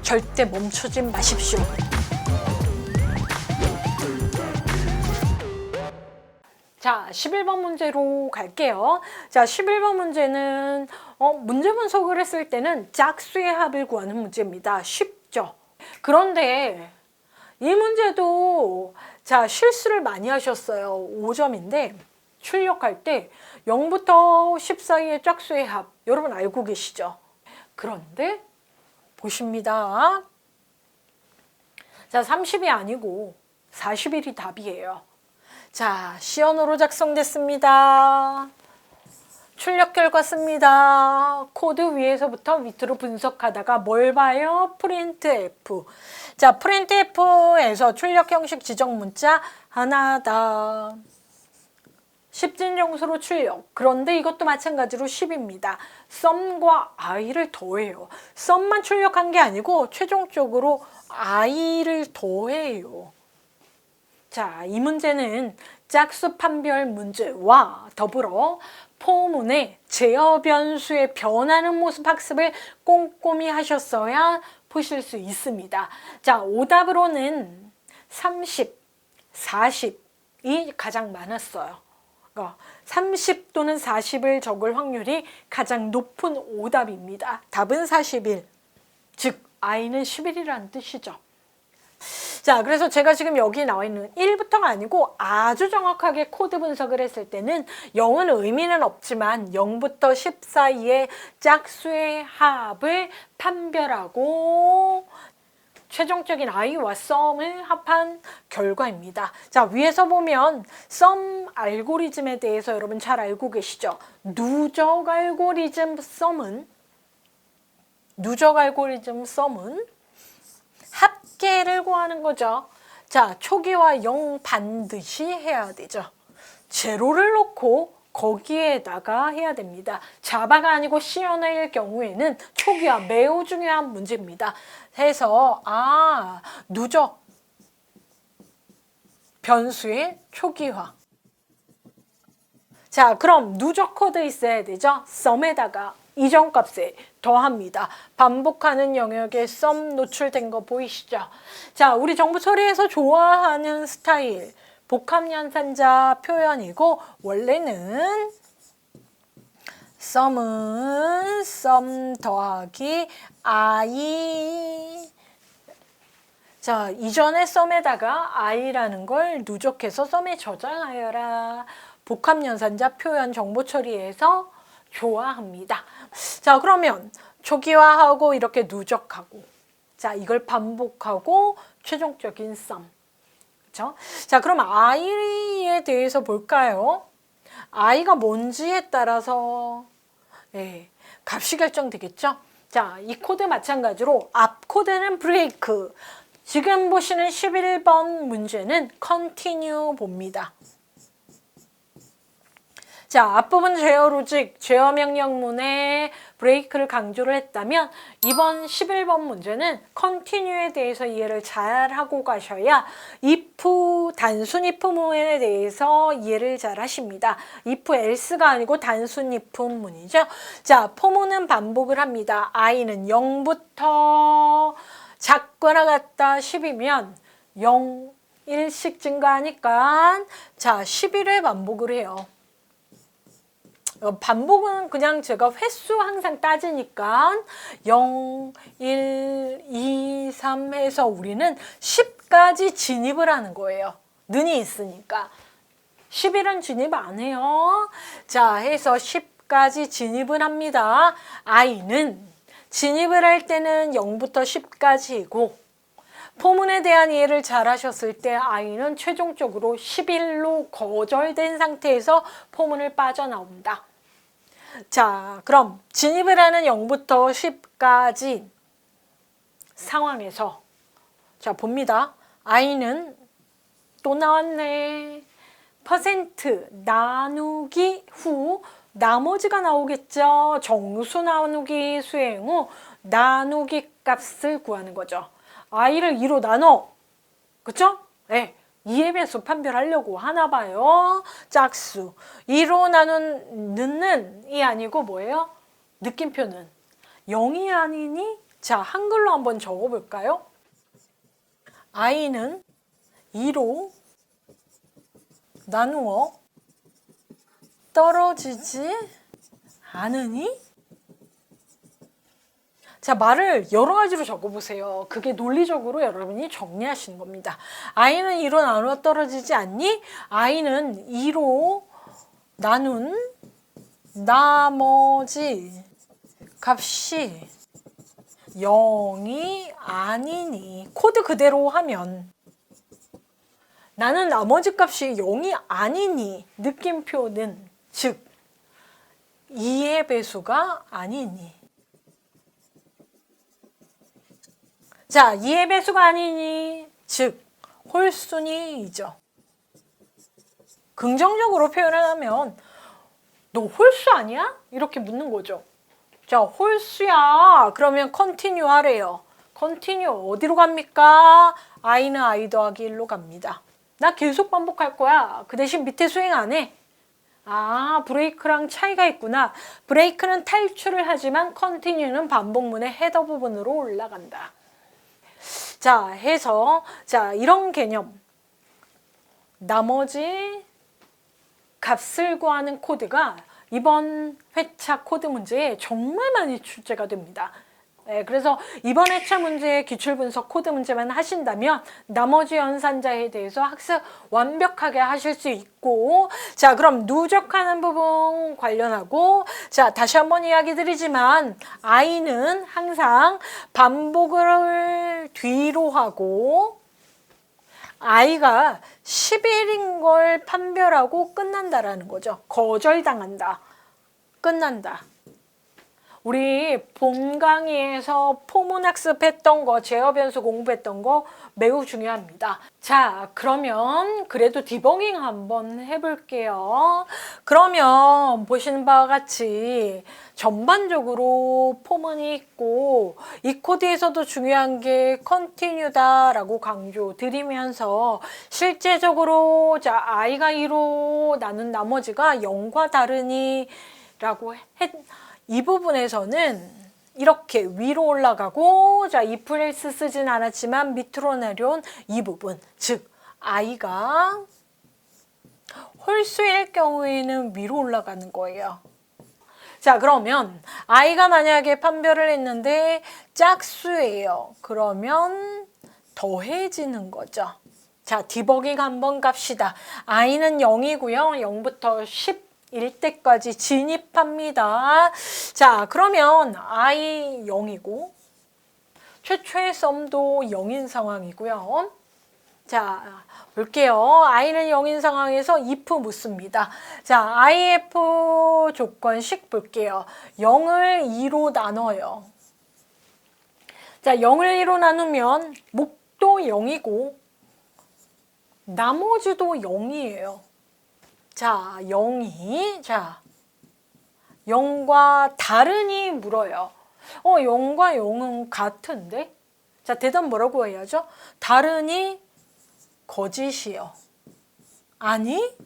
절대 멈추지 마십시오. 자, 11번 문제로 갈게요. 자, 11번 문제는 문제 분석을 했을 때는 짝수의 합을 구하는 문제입니다. 쉽죠? 그런데 이 문제도 자, 실수를 많이 하셨어요. 5점인데 출력할 때 0부터 10 사이의 짝수의 합 여러분 알고 계시죠? 그런데 보십니다. 자, 30이 아니고 41이 답이에요. 자, 시연으로 작성됐습니다. 출력 결과 씁니다. 코드 위에서부터 밑으로 분석하다가 뭘 봐요? 프린트F. 자, 프린트F에서 출력 형식 지정 문자 하나다. 10진정수로 출력. 그런데 이것도 마찬가지로 10입니다. 썸과 i를 더해요. 썸만 출력한 게 아니고 최종적으로 i를 더해요. 자, 이 문제는 짝수 판별 문제와 더불어 포문의 제어 변수의 변하는 모습 학습을 꼼꼼히 하셨어야 보실 수 있습니다. 자, 오답으로는 30, 40이 가장 많았어요. 30 또는 40을 적을 확률이 가장 높은 오답입니다. 답은 41, 즉 i는 11이라는 뜻이죠. 자, 그래서 제가 지금 여기 나와 있는 1부터가 아니고 아주 정확하게 코드 분석을 했을 때는 0은 의미는 없지만 0부터 10 사이의 짝수의 합을 판별하고 최종적인 i와 썸을 합한 결과입니다. 자, 위에서 보면 썸 알고리즘에 대해서 여러분 잘 알고 계시죠? 누적 알고리즘 썸은 합계를 구하는 거죠. 자, 초기와 0 반드시 해야 되죠. 제로를 놓고 거기에다가 해야 됩니다. 자바가 아니고 시연일 경우에는 초기화 매우 중요한 문제입니다. 해서 누적 변수의 초기화. 자, 그럼 누적 코드 있어야 되죠. 썸에다가 이전값에 더합니다. 반복하는 영역에 썸 노출된 거 보이시죠? 자, 우리 정부 처리에서 좋아하는 스타일 복합연산자 표현이고 원래는 썸은 썸 더하기 i. 자, 이전에 썸에다가 i라는 걸 누적해서 썸에 저장하여라. 복합연산자 표현 정보 처리에서 좋아합니다. 자, 그러면 초기화하고 이렇게 누적하고 자, 이걸 반복하고 최종적인 썸. 그렇죠? 자, 그럼 i에 대해서 볼까요? i가 뭔지에 따라서 값이 결정되겠죠? 자, 이 코드 마찬가지로 앞 코드는 브레이크. 지금 보시는 11번 문제는 컨티뉴 봅니다. 자, 앞부분 제어 로직, 제어 명령문에 브레이크를 강조를 했다면 이번 11번 문제는 컨티뉴에 대해서 이해를 잘 하고 가셔야 if, 단순 if문에 대해서 이해를 잘 하십니다. if else가 아니고 단순 if문이죠. 자, 포문은 반복을 합니다. i는 0부터 작거나 같다 10이면 0, 1씩 증가하니까 자, 11회 반복을 해요. 반복은 그냥 제가 횟수 항상 따지니까 0, 1, 2, 3 해서 우리는 10까지 진입을 하는 거예요. 는이 있으니까. 11은 진입 안 해요. 자, 해서 10까지 진입을 합니다. i는 진입을 할 때는 0부터 10까지이고 포문에 대한 이해를 잘 하셨을 때 i는 최종적으로 11로 거절된 상태에서 포문을 빠져나온다. 자, 그럼 진입을 하는 0부터 10까지 상황에서 자, 봅니다. i는 또 나왔네. 퍼센트 나누기 후 나머지가 나오겠죠. 정수 나누기 수행 후 나누기 값을 구하는 거죠. i를 2로 나눠. 그쵸? 네. 2의 배수 판별하려고 하나 봐요. 짝수. 2로 나눈 이 아니고 뭐예요? 느낌표는 0이 아니니 자, 한글로 한번 적어볼까요? i는 2로 나누어 떨어지지 않으니? 자, 말을 여러 가지로 적어보세요. 그게 논리적으로 여러분이 정리하시는 겁니다. i는 2로 나누어 떨어지지 않니? i는 2로 나눈 나머지 값이 0이 아니니. 코드 그대로 하면 나는 나머지 값이 0이 아니니 느낌표는 즉 2의 배수가 아니니. 자, 2의 배수가 아니니 즉 홀수니이죠. 긍정적으로 표현을 하면 너 홀수 아니야? 이렇게 묻는 거죠. 자, 홀수야. 그러면 컨티뉴 하래요. 컨티뉴 어디로 갑니까? i는 i 더하기 1로 갑니다. 나 계속 반복할 거야. 그 대신 밑에 수행 안 해. 아, 브레이크랑 차이가 있구나. 브레이크는 탈출을 하지만 컨티뉴는 반복문의 헤더 부분으로 올라간다. 자, 해서 자, 이런 개념. 나머지 값을 구하는 코드가 이번 회차 코드 문제에 정말 많이 출제가 됩니다. 네, 그래서 이번 회차 문제의 기출분석 코드 문제만 하신다면 나머지 연산자에 대해서 학습 완벽하게 하실 수 있고, 자, 그럼 누적하는 부분 관련하고, 자, 다시 한번 이야기 드리지만 i는 항상 반복을 뒤로 하고 i가 10일인 걸 판별하고 끝난다라는 거죠. 거절당한다. 끝난다. 우리 본 강의에서 포문 학습했던 거, 제어 변수 공부했던 거 매우 중요합니다. 자, 그러면 그래도 디버깅 한번 해볼게요. 그러면 보시는 바와 같이 전반적으로 포문이 있고 이 코드에서도 중요한 게 컨티뉴다라고 강조 드리면서 실제적으로 자, i가 2로 나눈 나머지가 0과 다르니 라고 이 부분에서는 이렇게 위로 올라가고, 자, if else 쓰진 않았지만 밑으로 내려온 이 부분, 즉 i가 홀수일 경우에는 위로 올라가는 거예요. 자, 그러면 i가 만약에 판별을 했는데 짝수예요. 그러면 더해지는 거죠. 자, 디버깅 한번 갑시다. i는 0이고요. 0부터 10일 때까지 진입합니다. 자, 그러면 i 0이고 최초의 썸도 0인 상황이고요. 자, 볼게요. i는 0인 상황에서 if 묻습니다. 자, if 조건식 볼게요. 0을 2로 나눠요. 자, 0을 2로 나누면 목도 0이고 나머지도 0이에요. 자, 0이 자 0과 다르니 물어요. 0과 0은 같은데? 자, 대답 뭐라고 해야죠? 다르니 거짓이요. 아니?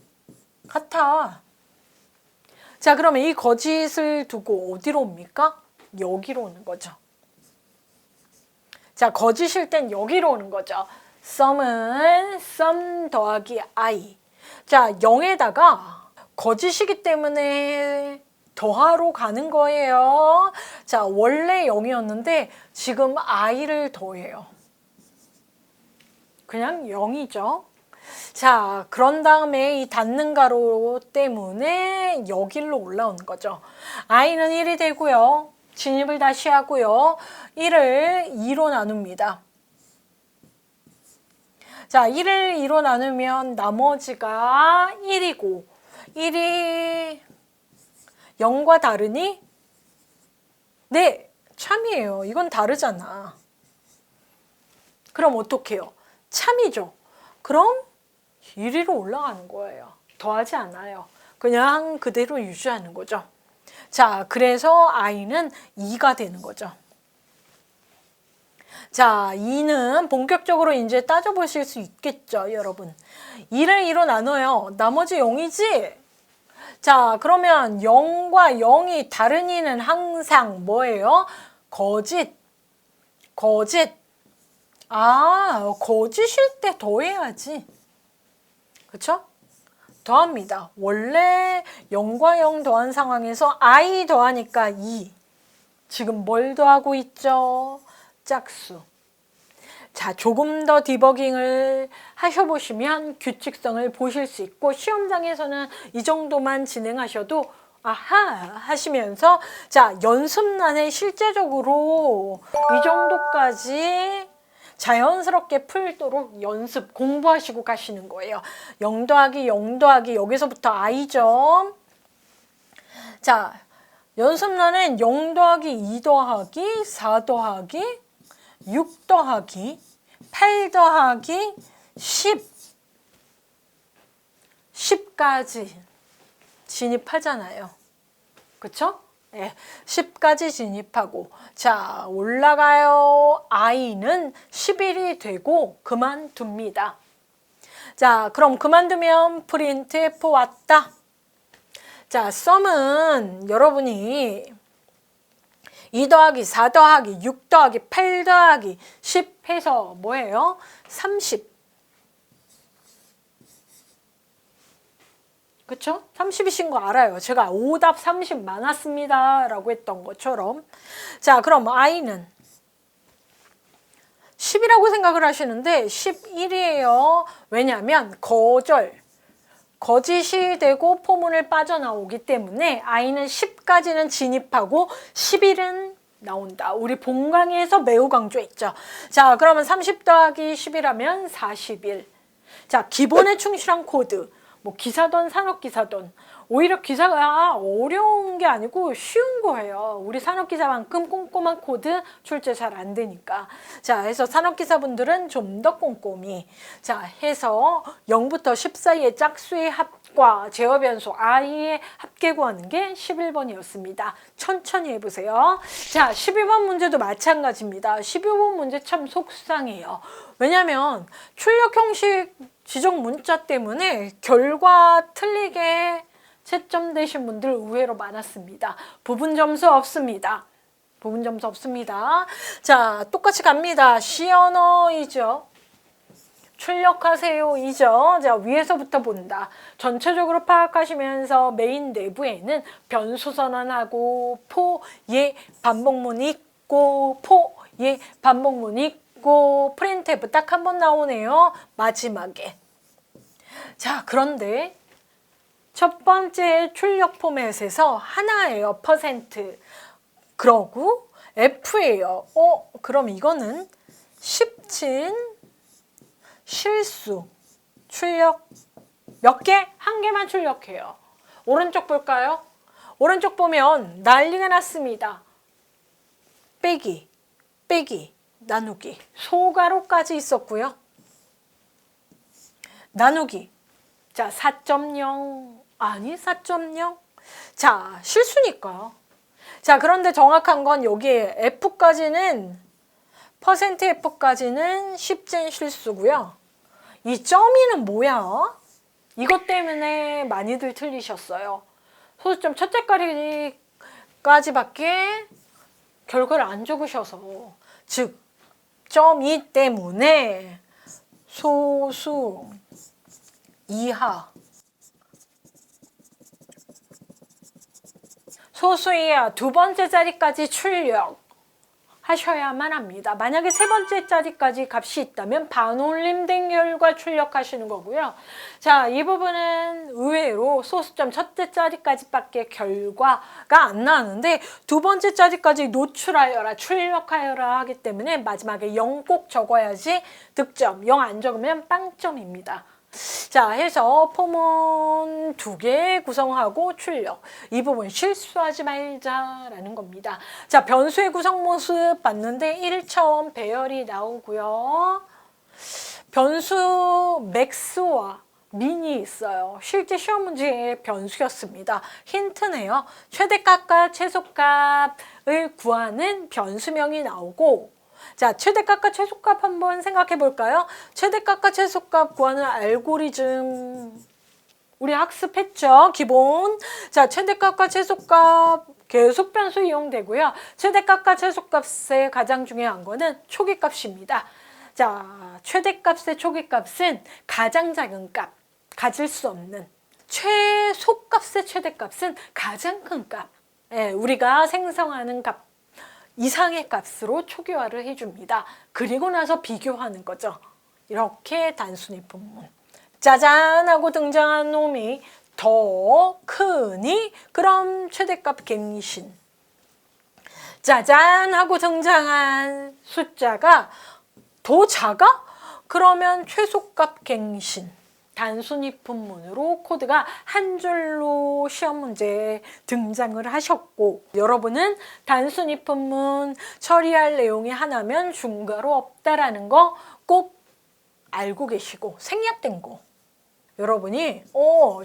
같아. 자, 그러면 이 거짓을 두고 어디로 옵니까? 여기로 오는 거죠. 자, 거짓일 땐 여기로 오는 거죠. sum은 sum 더하기 i. 자, 0에다가 거짓이기 때문에 더하러 가는 거예요. 자, 원래 0이었는데 지금 i를 더해요. 그냥 0이죠. 자, 그런 다음에 이 닫는 가로 때문에 여기로 올라오는 거죠. i는 1이 되고요. 진입을 다시 하고요. 1을 2로 나눕니다. 자, 1을 2로 나누면 나머지가 1이고 1이 0과 다르니? 네, 참이에요. 이건 다르잖아. 그럼 어떡해요? 참이죠. 그럼 1위로 올라가는 거예요. 더하지 않아요. 그냥 그대로 유지하는 거죠. 자, 그래서 i는 2가 되는 거죠. 자, 2는 본격적으로 이제 따져보실 수 있겠죠, 여러분. 2를 2로 나눠요. 나머지 0이지? 자, 그러면 0과 0이 다른 이는 항상 뭐예요? 거짓. 거짓. 거짓일 때 더해야지. 그쵸? 더합니다. 원래 0과 0 더한 상황에서 I 더하니까 2. 지금 뭘 더하고 있죠? 짝수. 자, 조금 더 디버깅을 하셔보시면 규칙성을 보실 수 있고 시험장에서는 이 정도만 진행하셔도 아하 하시면서 자, 연습란에 실제적으로 이 정도까지 자연스럽게 풀도록 연습 공부하시고 가시는 거예요. 0 더하기 0 더하기 여기서부터 I점. 자, 연습란은 0 더하기 2 더하기 4 더하기 6 더하기 8 더하기 10까지 진입하잖아요. 그쵸? 네, 10까지 진입하고 자, 올라가요. I는 11이 되고 그만둡니다. 자, 그럼 그만두면 프린트 F 왔다. 자, 썸은 여러분이 2 더하기 4 더하기 6 더하기 8 더하기 10 해서 뭐예요? 30. 그쵸? 30이신 거 알아요. 제가 오답 30 많았습니다 라고 했던 것처럼. 자, 그럼 I는 10이라고 생각을 하시는데 11이에요. 왜냐하면 거짓이 되고 포문을 빠져나오기 때문에 I는 10까지는 진입하고 11은 나온다. 우리 본 강의에서 매우 강조했죠. 자, 그러면 30 더하기 10이라면 41. 자, 기본에 충실한 코드. 뭐 기사든 산업기사든 오히려 기사가 어려운 게 아니고 쉬운 거예요. 우리 산업기사만큼 꼼꼼한 코드 출제 잘 안 되니까. 자, 해서 산업기사분들은 좀 더 꼼꼼히 자 해서 0부터 10 사이의 짝수의 합과 제어변수 I의 합계 구하는 게 11번이었습니다. 천천히 해보세요. 자, 12번 문제도 마찬가지입니다. 12번 문제 참 속상해요. 왜냐하면 출력 형식 지정 문자 때문에 결과 틀리게 채점되신 분들 의외로 많았습니다. 부분 점수 없습니다. 부분 점수 없습니다. 자, 똑같이 갑니다. 시언어이죠. 출력하세요 이죠. 자, 위에서부터 본다. 전체적으로 파악하시면서 메인 내부에는 변수 선언하고 포, 예, 반복문 있고 포, 예, 반복문 있고 프린트F 딱 한 번 나오네요. 마지막에. 자, 그런데 첫 번째 출력 포맷에서 하나예요. %. 그러고 F예요. 그럼 이거는 10진 실수 출력 몇 개? 한 개만 출력해요. 오른쪽 볼까요? 오른쪽 보면 난리가 났습니다. 빼기, 나누기, 소가로까지 있었고요. 나누기. 자, 4.0 아니 4.0. 자, 실수니까요. 자, 그런데 정확한 건 여기에 F까지는 %F까지는 10진 실수고요. 이 점이는 뭐야? 이것 때문에 많이들 틀리셨어요. 소수점 첫째 까지밖에 결과를 안 적으셔서 즉 점2 때문에 소수 이하 소수 이하 두 번째 자리까지 출력 하셔야만 합니다. 만약에 세 번째 자리까지 값이 있다면 반올림된 결과 출력하시는 거고요. 자, 이 부분은 의외로 소수점 첫째 자리까지밖에 결과가 안 나왔는데 두 번째 자리까지 노출하여라, 출력하여라 하기 때문에 마지막에 0 꼭 적어야지 득점, 0 안 적으면 빵점입니다. 자, 해서 포문 2개 구성하고 출력. 이 부분 실수하지 말자라는 겁니다. 자, 변수의 구성 모습 봤는데 1차원 배열이 나오고요. 변수 맥스와 민이 있어요. 실제 시험 문제의 변수였습니다. 힌트네요. 최대값과 최소값을 구하는 변수명이 나오고 자, 최대값과 최소값 한번 생각해 볼까요? 최대값과 최소값 구하는 알고리즘 우리 학습했죠? 기본. 자, 최대값과 최소값 계속 변수 이용되고요. 최대값과 최소값의 가장 중요한 거는 초기값입니다. 자, 최대값의 초기값은 가장 작은 값, 가질 수 없는. 최소값의 최대값은 가장 큰 값. 예, 우리가 생성하는 값 이상의 값으로 초기화를 해줍니다. 그리고 나서 비교하는 거죠. 이렇게 단순히 분문. 짜잔 하고 등장한 놈이 더 크니 그럼 최대값 갱신. 짜잔 하고 등장한 숫자가 더 작아? 그러면 최소값 갱신. 단순히 분문으로 코드가 한 줄로 시험 문제에 등장을 하셨고, 여러분은 단순히 분문 처리할 내용이 하나면 중괄호 없다라는 거 꼭 알고 계시고 생략된 거. 여러분이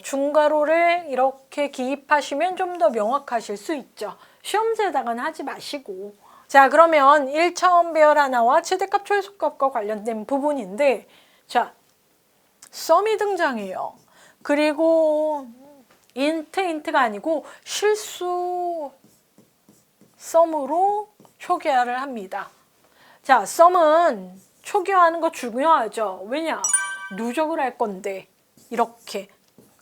중괄호를 이렇게 기입하시면 좀 더 명확하실 수 있죠. 시험지에다가는 하지 마시고. 자, 그러면 1차원 배열 하나와 최대값 최소값과 관련된 부분인데, 자, 썸이 등장해요. 그리고 인트가 아니고 실수 썸으로 초기화를 합니다. 자, 썸은 초기화하는 거 중요하죠. 왜냐? 누적을 할 건데. 이렇게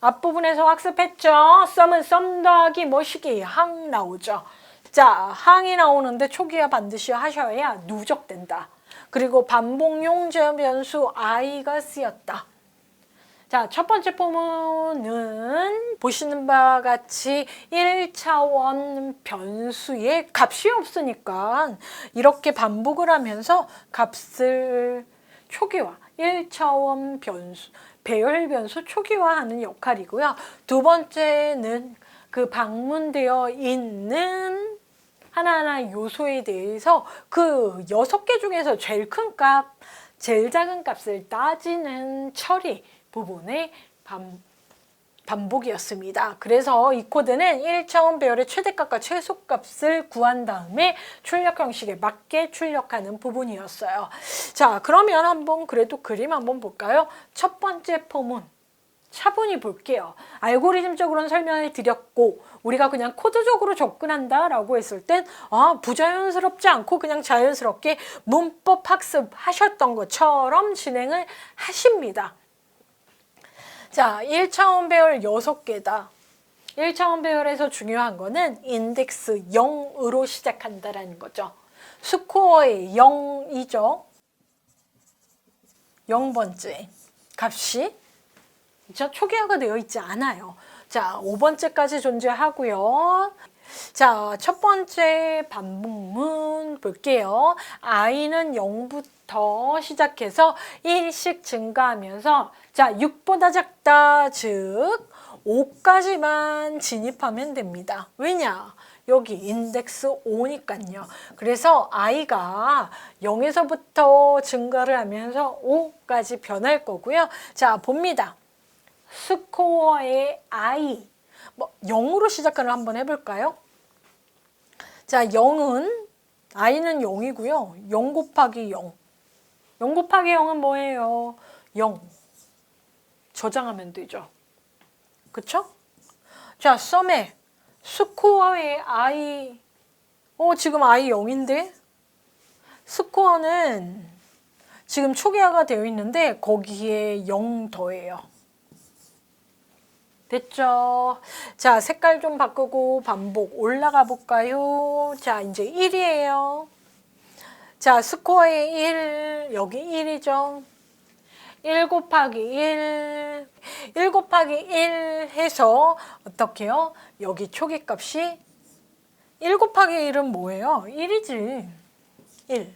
앞부분에서 학습했죠. 썸은 썸 더하기 뭐시기 항 나오죠. 자, 항이 나오는데 초기화 반드시 하셔야 누적된다. 그리고 반복용 제한 변수 i가 쓰였다. 자, 첫 번째 포문은 보시는 바와 같이 1차원 변수에 값이 없으니까 이렇게 반복을 하면서 값을 초기화, 1차원 변수, 배열 변수 초기화하는 역할이고요. 두 번째는 그 방문되어 있는 하나하나 요소에 대해서 그 6개 중에서 제일 큰 값, 제일 작은 값을 따지는 처리 부분의 반복이었습니다. 그래서 이 코드는 1차원 배열의 최대값과 최소값을 구한 다음에 출력 형식에 맞게 출력하는 부분이었어요. 자, 그러면 한번 그래도 그림 한번 볼까요? 첫 번째 포문 차분히 볼게요. 알고리즘적으로는 설명해 드렸고 우리가 그냥 코드적으로 접근한다라고 했을 땐 부자연스럽지 않고 그냥 자연스럽게 문법 학습하셨던 것처럼 진행을 하십니다. 자, 1차원 배열 6개다. 1차원 배열에서 중요한 거는 인덱스 0으로 시작한다라는 거죠. 스코어의 0이죠. 0번째 값이 초기화가 되어 있지 않아요. 자, 5번째까지 존재하고요. 자, 첫 번째 반복문 볼게요. i는 0부터 시작해서 1씩 증가하면서 자, 6보다 작다, 즉 5까지만 진입하면 됩니다. 왜냐? 여기 인덱스 5니까요. 그래서 i가 0에서부터 증가를 하면서 5까지 변할 거고요. 자, 봅니다. 스코어의 i 0으로 시작하는 한번 해볼까요? 자, 0은 i는 0이고요. 0 곱하기 0. 0 곱하기 0은 뭐예요? 0. 저장하면 되죠. 그쵸? 자, 썸에 스코어의 i 지금 i 0인데 스코어는 지금 초기화가 되어 있는데 거기에 0 더해요. 됐죠? 자, 색깔 좀 바꾸고 반복 올라가 볼까요? 자, 이제 1이에요. 자, 스코어의 1, 여기 1이죠. 1 곱하기 1, 1 곱하기 1 해서 어떻게 해요? 여기 초기값이 1 곱하기 1은 뭐예요? 1이지. 1.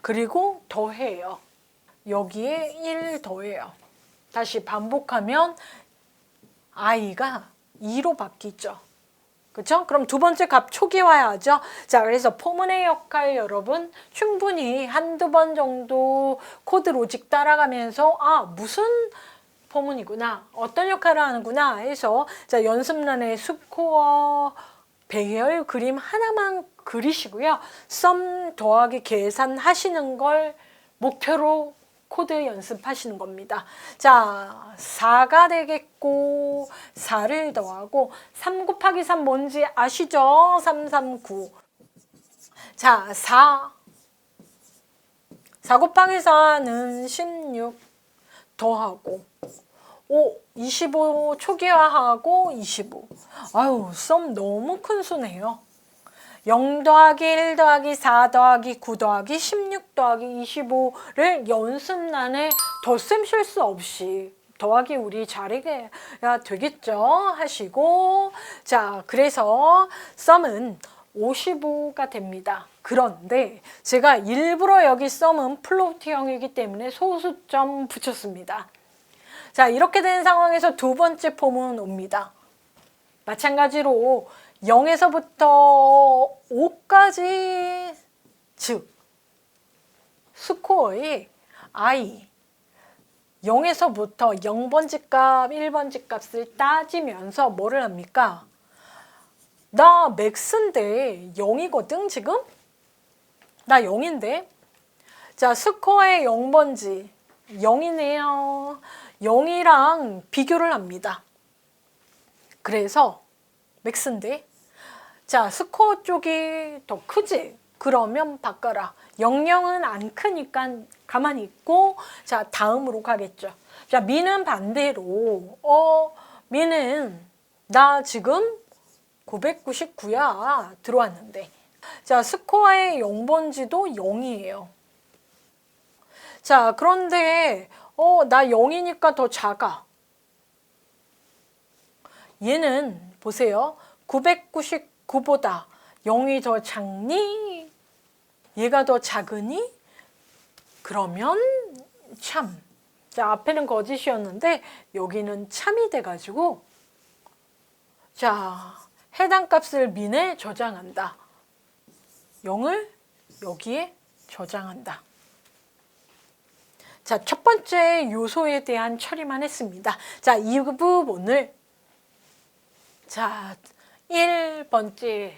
그리고 더해요. 여기에 1 더해요. 다시 반복하면 i가 2로 바뀌죠. 그렇죠? 그럼 두 번째 값 초기화하죠. 자, 그래서 포문의 역할 여러분 충분히 한두 번 정도 코드 로직 따라가면서 무슨 포문이구나, 어떤 역할을 하는구나 해서 자, 연습란에 스코어 배열 그림 하나만 그리시고요. 썸 더하기 계산하시는 걸 목표로 코드 연습하시는 겁니다. 자, 4가 되겠고 4를 더하고 3 곱하기 3 뭔지 아시죠? 3, 3, 9. 자, 4 곱하기 4는 16 더하고 5, 25 초기화하고 25. 아유, 썸 너무 큰 수네요. 0 더하기 1 더하기 4 더하기 9 더하기 16 더하기 25를 연습란에 덧셈 실수 없이 더하기 우리 잘해야 되겠죠? 하시고, 자, 그래서 썸은 55가 됩니다. 그런데 제가 일부러 여기 썸은 플로트형이기 때문에 소수점 붙였습니다. 자, 이렇게 된 상황에서 두 번째 폼은 옵니다. 마찬가지로 0에서부터 5까지, 즉 스코어의 i 0에서부터 0번지 값, 1번지 값을 따지면서 뭐를 합니까? 나 맥스인데 0이거든 지금? 나 0인데? 자, 스코어의 0번지 0이네요. 0이랑 비교를 합니다. 그래서 맥스인데, 자, 스코어 쪽이 더 크지? 그러면 바꿔라. 00은 안 크니까 가만히 있고, 자, 다음으로 가겠죠. 자, 미는 반대로, 미는 나 지금 999야 들어왔는데, 자, 스코어의 0번지도 0이에요. 자, 그런데 나 0이니까 더 작아. 얘는 보세요. 999보다 0이 더 작니? 얘가 더 작으니? 그러면 참. 자, 앞에는 거짓이었는데 여기는 참이 돼가지고, 자, 해당 값을 민에 저장한다. 0을 여기에 저장한다. 자, 첫 번째 요소에 대한 처리만 했습니다. 자, 이 부분을, 자, 1번째,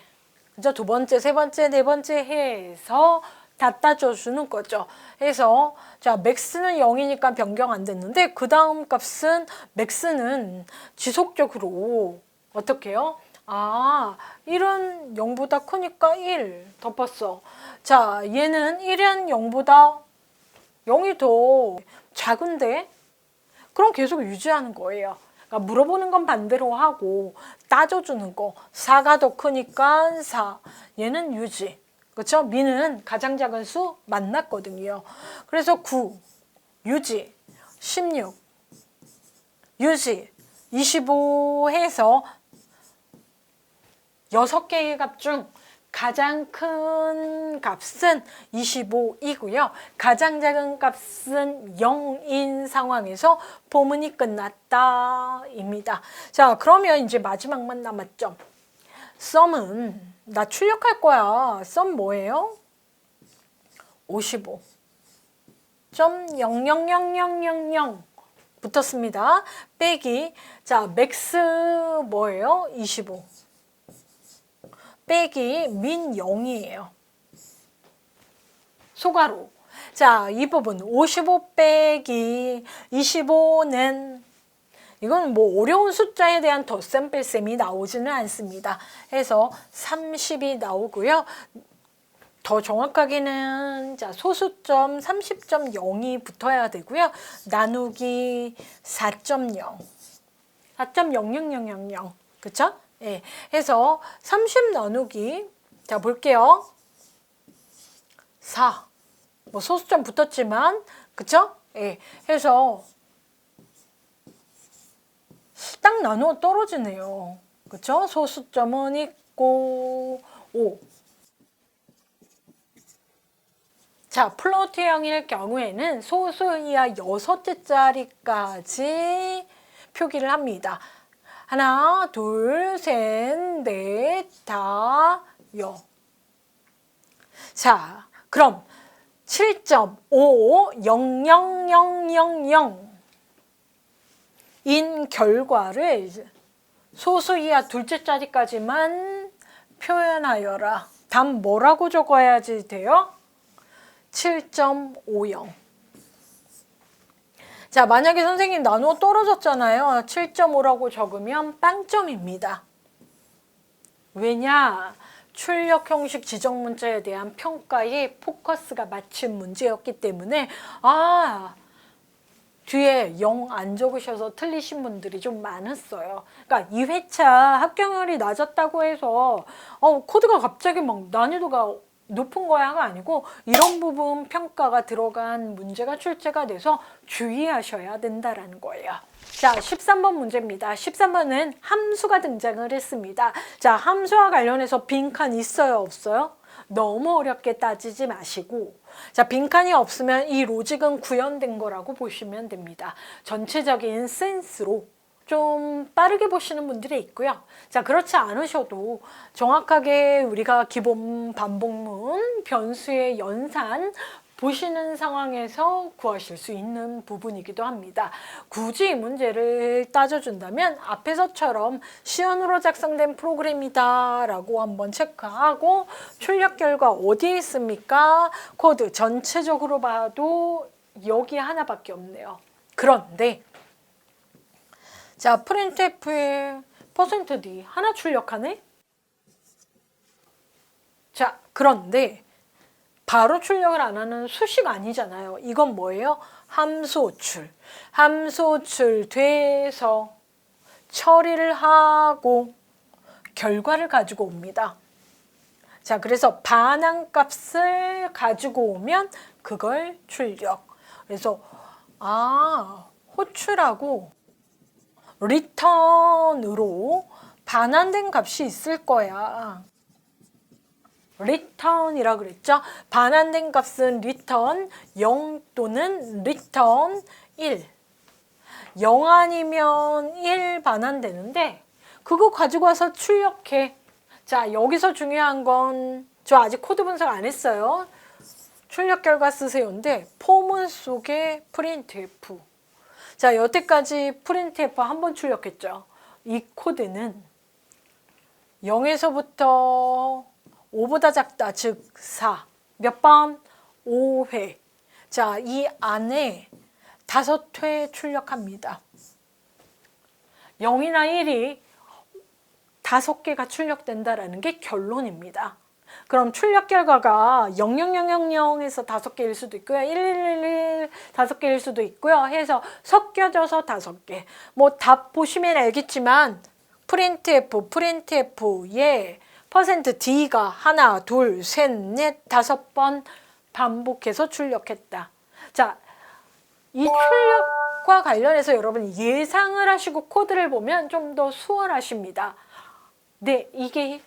그죠? 두 번째, 세 번째, 네 번째 해서 다 따져주는 거죠. 해서, 자, 맥스는 0이니까 변경 안 됐는데, 그 다음 값은, 맥스는 지속적으로, 어떻게 해요? 아, 1은 0보다 크니까 1 덮었어. 자, 얘는 1은 0보다 0이 더 작은데? 그럼 계속 유지하는 거예요. 그러니까 물어보는 건 반대로 하고 따져주는 거. 4가 더 크니까 4. 얘는 유지. 그렇죠? 미는 가장 작은 수 만났거든요. 그래서 9 유지, 16 유지, 25 해서 6개의 값 중 가장 큰 값은 25이고요. 가장 작은 값은 0인 상황에서 포문이 끝났다 입니다. 자, 그러면 이제 마지막만 남았죠. 썸은 나 출력할 거야. 썸 뭐예요? 55. 점 0000000 붙었습니다. 빼기, 자, 맥스 뭐예요? 25. 빼기 민 0이에요. 소괄호. 자, 이 부분 55 빼기 25는, 이건 뭐 어려운 숫자에 대한 덧셈 뺄셈이 나오지는 않습니다. 해서 30이 나오고요. 더 정확하게는, 자, 소수점 30.0이 붙어야 되고요. 나누기 4.0. 4.00000. 그쵸? 예. 해서 30 나누기, 자, 볼게요. 4. 뭐 소수점 붙었지만, 그쵸? 예. 해서 딱 나누어 떨어지네요. 그쵸? 소수점은 있고, 5. 자, 플로트형일 경우에는 소수 이하 6째 자리까지 표기를 합니다. 하나, 둘, 셋, 넷, 다, 여. 자, 그럼 7.50000인 결과를 소수 이하 둘째 자리까지만 표현하여라. 답 뭐라고 적어야지 돼요? 7.50. 자, 만약에 선생님 나누어 떨어졌잖아요. 7.5라고 적으면 빵점입니다. 왜냐? 출력 형식 지정 문제에 대한 평가에 포커스가 맞춘 문제였기 때문에 뒤에 0 안 적으셔서 틀리신 분들이 좀 많았어요. 그러니까 2회차 합격률이 낮았다고 해서 코드가 갑자기 막 난이도가 높은 거야가 아니고 이런 부분 평가가 들어간 문제가 출제가 돼서 주의하셔야 된다라는 거예요. 자, 13번 문제입니다. 13번은 함수가 등장을 했습니다. 자, 함수와 관련해서 빈칸 있어요, 없어요? 너무 어렵게 따지지 마시고, 자, 빈칸이 없으면 이 로직은 구현된 거라고 보시면 됩니다. 전체적인 센스로 좀 빠르게 보시는 분들이 있고요. 자, 그렇지 않으셔도 정확하게 우리가 기본 반복문, 변수의 연산 보시는 상황에서 구하실 수 있는 부분이기도 합니다. 굳이 이 문제를 따져준다면 앞에서처럼 시연으로 작성된 프로그램이다 라고 한번 체크하고 출력 결과 어디에 있습니까? 코드 전체적으로 봐도 여기 하나밖에 없네요. 그런데 자, printf의 %d 하나 출력하네? 자, 그런데 바로 출력을 안 하는 수식 아니잖아요. 이건 뭐예요? 함수호출. 함수호출 돼서 처리를 하고 결과를 가지고 옵니다. 자, 그래서 반환값을 가지고 오면 그걸 출력. 그래서 호출하고 return으로 반환된 값이 있을 거야. return이라 그랬죠. 반환된 값은 return 0 또는 return 1. 0 아니면 1 반환되는데 그거 가지고 와서 출력해. 자, 여기서 중요한 건 저 아직 코드 분석 안 했어요. 출력 결과 쓰세요인데 포문 속에 printf. 자, 여태까지 printf 한 번 출력했죠. 이 코드는 0에서부터 5보다 작다, 즉 4. 몇 번? 5회. 자, 이 안에 5회 출력합니다. 0이나 1이 5개가 출력된다라는 게 결론입니다. 그럼 출력 결과가 00000에서 5개일 수도 있고요. 1111 5개일 수도 있고요. 해서 섞여져서 5개. 뭐 답 보시면 알겠지만 printf에 %d가 하나, 둘, 셋, 넷, 5번 반복해서 출력했다. 자, 이 출력과 관련해서 여러분 예상을 하시고 코드를 보면 좀 더 수월하십니다. 네, 이게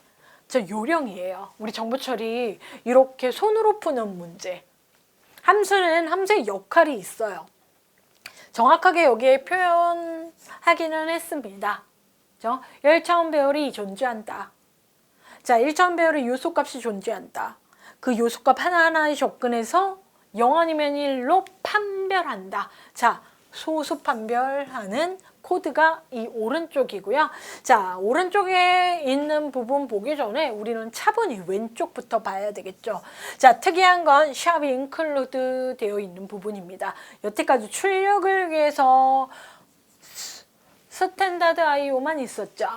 저 요령이에요. 우리 정보 처리 이렇게 손으로 푸는 문제. 함수는 함수의 역할이 있어요. 정확하게 여기에 표현하기는 했습니다. 1차원 배열이 존재한다. 자, 1차원 배열의 요소값이 존재한다. 그 요소값 하나하나에 접근해서 0 아니면 1로 판별한다. 자, 소수 판별하는 코드가 이 오른쪽이고요. 자, 오른쪽에 있는 부분 보기 전에 우리는 차분히 왼쪽부터 봐야 되겠죠. 자, 특이한 건 샵 include 되어 있는 부분입니다. 여태까지 출력을 위해서 스탠다드 IO만 있었죠.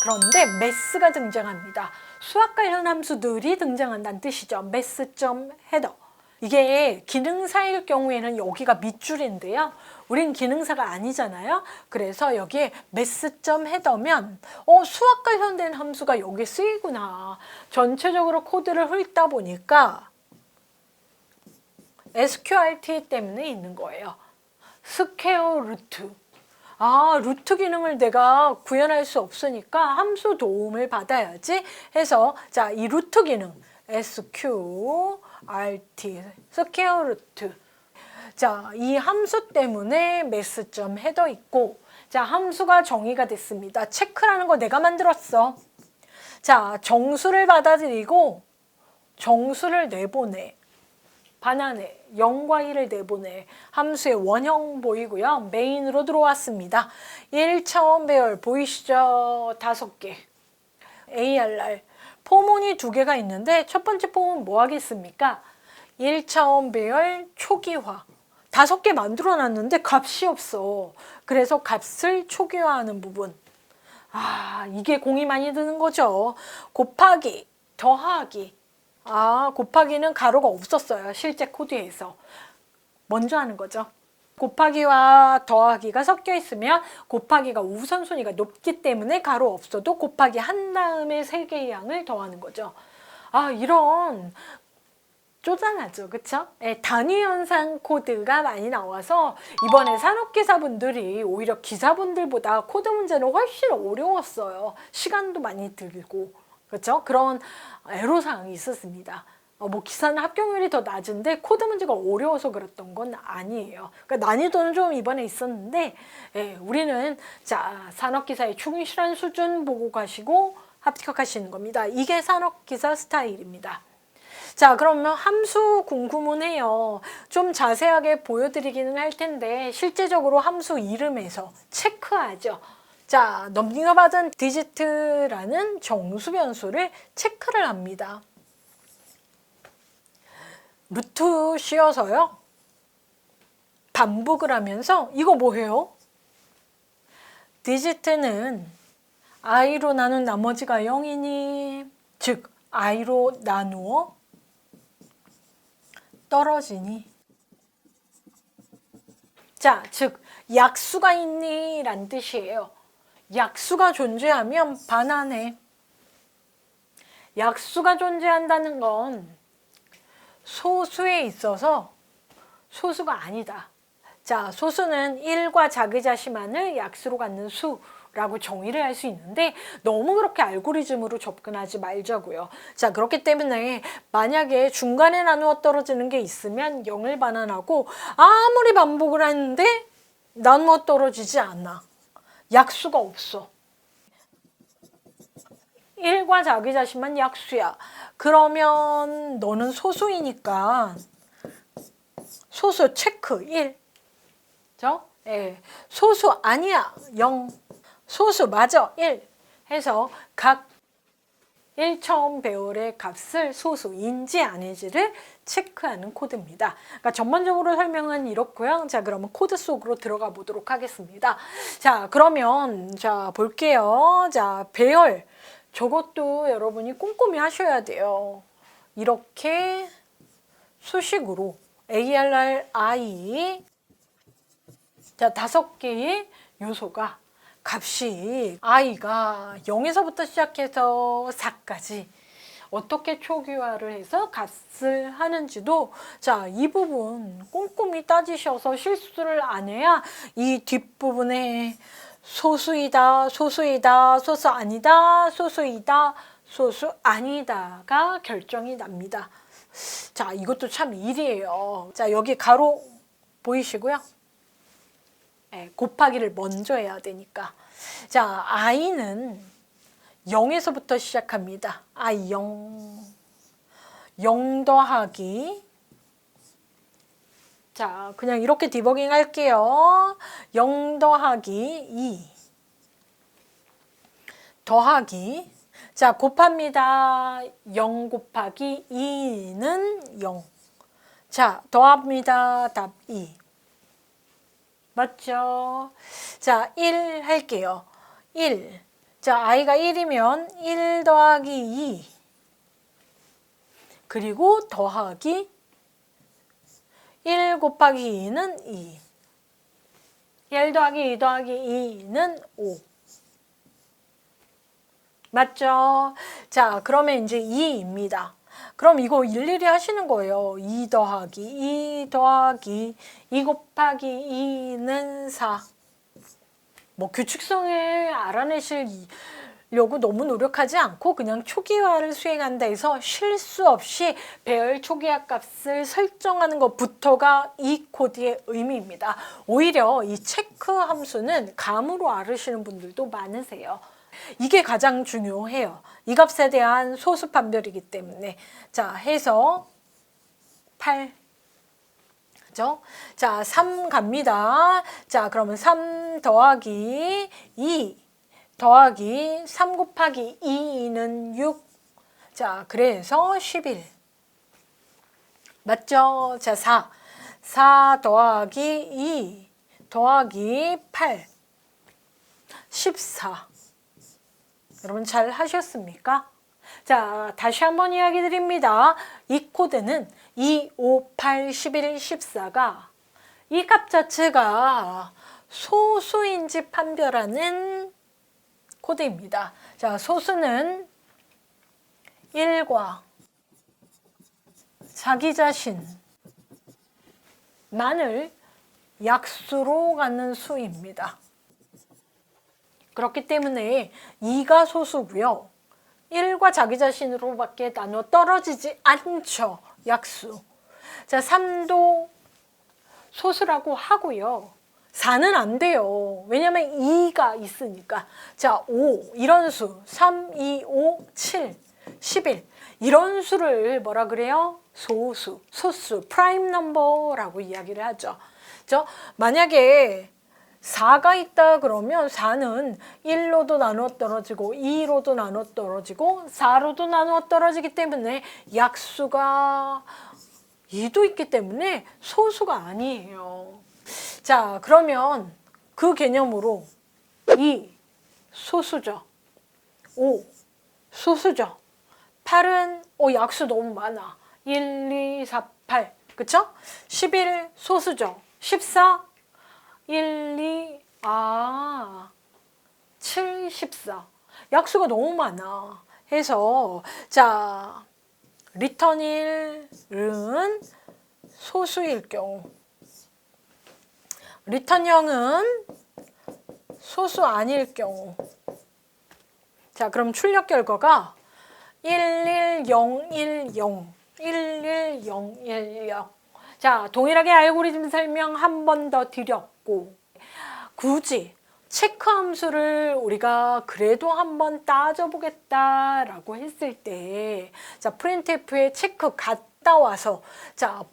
그런데 매스가 등장합니다. 수학 관련 함수들이 등장한다는 뜻이죠. 매스.헤더. 이게 기능사일 경우에는 여기가 밑줄인데요. 우린 기능사가 아니잖아요. 그래서 여기에 매스.헤더면 수학 관련된 함수가 여기에 쓰이구나. 전체적으로 코드를 훑다 보니까 SQRT 때문에 있는 거예요. 스퀘어 루트. 루트 기능을 내가 구현할 수 없으니까 함수 도움을 받아야지 해서 자, 이 루트 기능 SQRT, 스퀘어 루트. 자, 이 함수 때문에 매스.헤더 있고, 자, 함수가 정의가 됐습니다. 체크라는 거 내가 만들었어. 자, 정수를 받아들이고 정수를 내보내. 반환해. 0과 1을 내보내. 함수의 원형 보이고요. 메인으로 들어왔습니다. 1차원 배열 보이시죠? 5개. ARR. 포문이 2개가 있는데 첫 번째 포문 뭐 하겠습니까? 1차원 배열 초기화. 5개 만들어 놨는데 값이 없어. 그래서 값을 초기화하는 부분. 이게 공이 많이 드는 거죠. 곱하기, 더하기. 곱하기는 가로가 없었어요. 실제 코드에서. 먼저 하는 거죠. 곱하기와 더하기가 섞여 있으면 곱하기가 우선순위가 높기 때문에 가로 없어도 곱하기 한 다음에 3개의 양을 더하는 거죠. 이런 쪼잔하죠. 그쵸? 단위 현상 코드가 많이 나와서 이번에 산업기사분들이 오히려 기사분들보다 코드 문제는 훨씬 어려웠어요. 시간도 많이 들고. 그렇죠? 그런 애로사항이 있었습니다. 기사는 합격률이 더 낮은데 코드 문제가 어려워서 그랬던 건 아니에요. 그러니까 난이도는 좀 이번에 있었는데 우리는 산업기사의 충실한 수준 보고 가시고 합격하시는 겁니다. 이게 산업기사 스타일입니다. 자, 그러면 함수 궁금해요. 좀 자세하게 보여드리기는 할 텐데 실제적으로 함수 이름에서 체크하죠. 자, 넘겨받은 디지트라는 정수 변수를 체크를 합니다. 루트 씌워서요. 반복을 하면서 이거 뭐예요? 디지트는 i로 나눈 나머지가 0이니 즉 i로 나누어 떨어지니 자, 즉 약수가 있니? 란 뜻이에요. 약수가 존재하면 반환해. 약수가 존재한다는 건 소수에 있어서 소수가 아니다. 자, 소수는 1과 자기자신만을 약수로 갖는 수라고 정의를 할 수 있는데 너무 그렇게 알고리즘으로 접근하지 말자고요. 자, 그렇기 때문에 만약에 중간에 나누어 떨어지는 게 있으면 0을 반환하고 아무리 반복을 하는데 나누어 떨어지지 않아. 약수가 없어. 1과 자기자신만 약수야. 그러면 너는 소수이니까 소수 체크 1. 그죠? 소수 아니야. 0. 소수 맞아. 1. 해서 각 1차 배열의 값을 소수인지 아닌지를 체크하는 코드입니다. 그러니까 전반적으로 설명은 이렇고요. 자, 그러면 코드 속으로 들어가 보도록 하겠습니다. 자, 그러면 볼게요. 자, 배열. 저것도 여러분이 꼼꼼히 하셔야 돼요. 이렇게 수식으로 ARRI 자, 5개의 요소가 값이 i가 0에서부터 시작해서 4까지 어떻게 초기화를 해서 값을 하는지도 이 부분 꼼꼼히 따지셔서 실수를 안 해야 이 뒷부분에 소수이다, 소수이다, 소수 아니다, 소수이다, 소수 아니다가 결정이 납니다. 자, 이것도 참 일이에요. 자, 여기 가로 보이시고요. 곱하기를 먼저 해야 되니까. 자, i는 0에서부터 시작합니다. i 0. 0 더하기. 자, 그냥 이렇게 디버깅 할게요. 0 더하기 2. 더하기. 자, 곱합니다. 0 곱하기 2는 0. 자, 더합니다. 답 2. 맞죠? 자, 1 할게요. 1. 자, i가 1이면 1 더하기 2. 그리고 더하기 1 곱하기 2는 2. 1 더하기 2 더하기 2는 5. 맞죠? 자, 그러면 이제 2입니다. 그럼 이거 일일이 하시는 거예요. 2 더하기 2 더하기 2 곱하기 2는 4. 규칙성을 알아내시려고 너무 노력하지 않고 그냥 초기화를 수행한다 해서 실수 없이 배열 초기화 값을 설정하는 것부터가 이 코드의 의미입니다. 오히려 이 체크 함수는 감으로 알으시는 분들도 많으세요. 이게 가장 중요해요. 이 값에 대한 소수 판별이기 때문에. 자, 해서 8. 그죠? 자, 3 갑니다. 자, 그러면 3 더하기 2 더하기 3 곱하기 2는 6. 자, 그래서 11. 맞죠? 자, 4. 4 더하기 2 더하기 8 14. 여러분 잘 하셨습니까? 자, 다시 한번 이야기 드립니다. 이 코드는 2, 5, 8, 11, 14가 이 값 자체가 소수인지 판별하는 코드입니다. 자, 소수는 1과 자기 자신만을 약수로 갖는 수입니다. 그렇기 때문에 2가 소수고요. 1과 자기 자신으로밖에 나눠 떨어지지 않죠. 약수. 자, 3도 소수라고 하고요. 4는 안 돼요. 왜냐면 2가 있으니까. 자, 5 이런 수 3, 2, 5, 7, 11 이런 수를 뭐라 그래요? 소수, 프라임 넘버라고 이야기를 하죠. 만약에 4가 있다 그러면 4는 1로도 나누어 떨어지고 2로도 나누어 떨어지고 4로도 나누어 떨어지기 때문에 약수가 2도 있기 때문에 소수가 아니에요. 자, 그러면 그 개념으로 2 소수죠. 5 소수죠. 8은 약수 너무 많아. 1, 2, 4, 8 그쵸? 11 소수죠. 14 1, 2, 7, 14 약수가 너무 많아. 해서 자, 리턴 1은 소수일 경우, 리턴 0은 소수 아닐 경우. 자, 그럼 출력 결과가 11010 11010. 자, 동일하게 알고리즘 설명 한 번 더 드렸고, 굳이 체크 함수를 우리가 그래도 한번 따져보겠다라고 했을 때, 자, printf에 체크 갔다 와서, 자,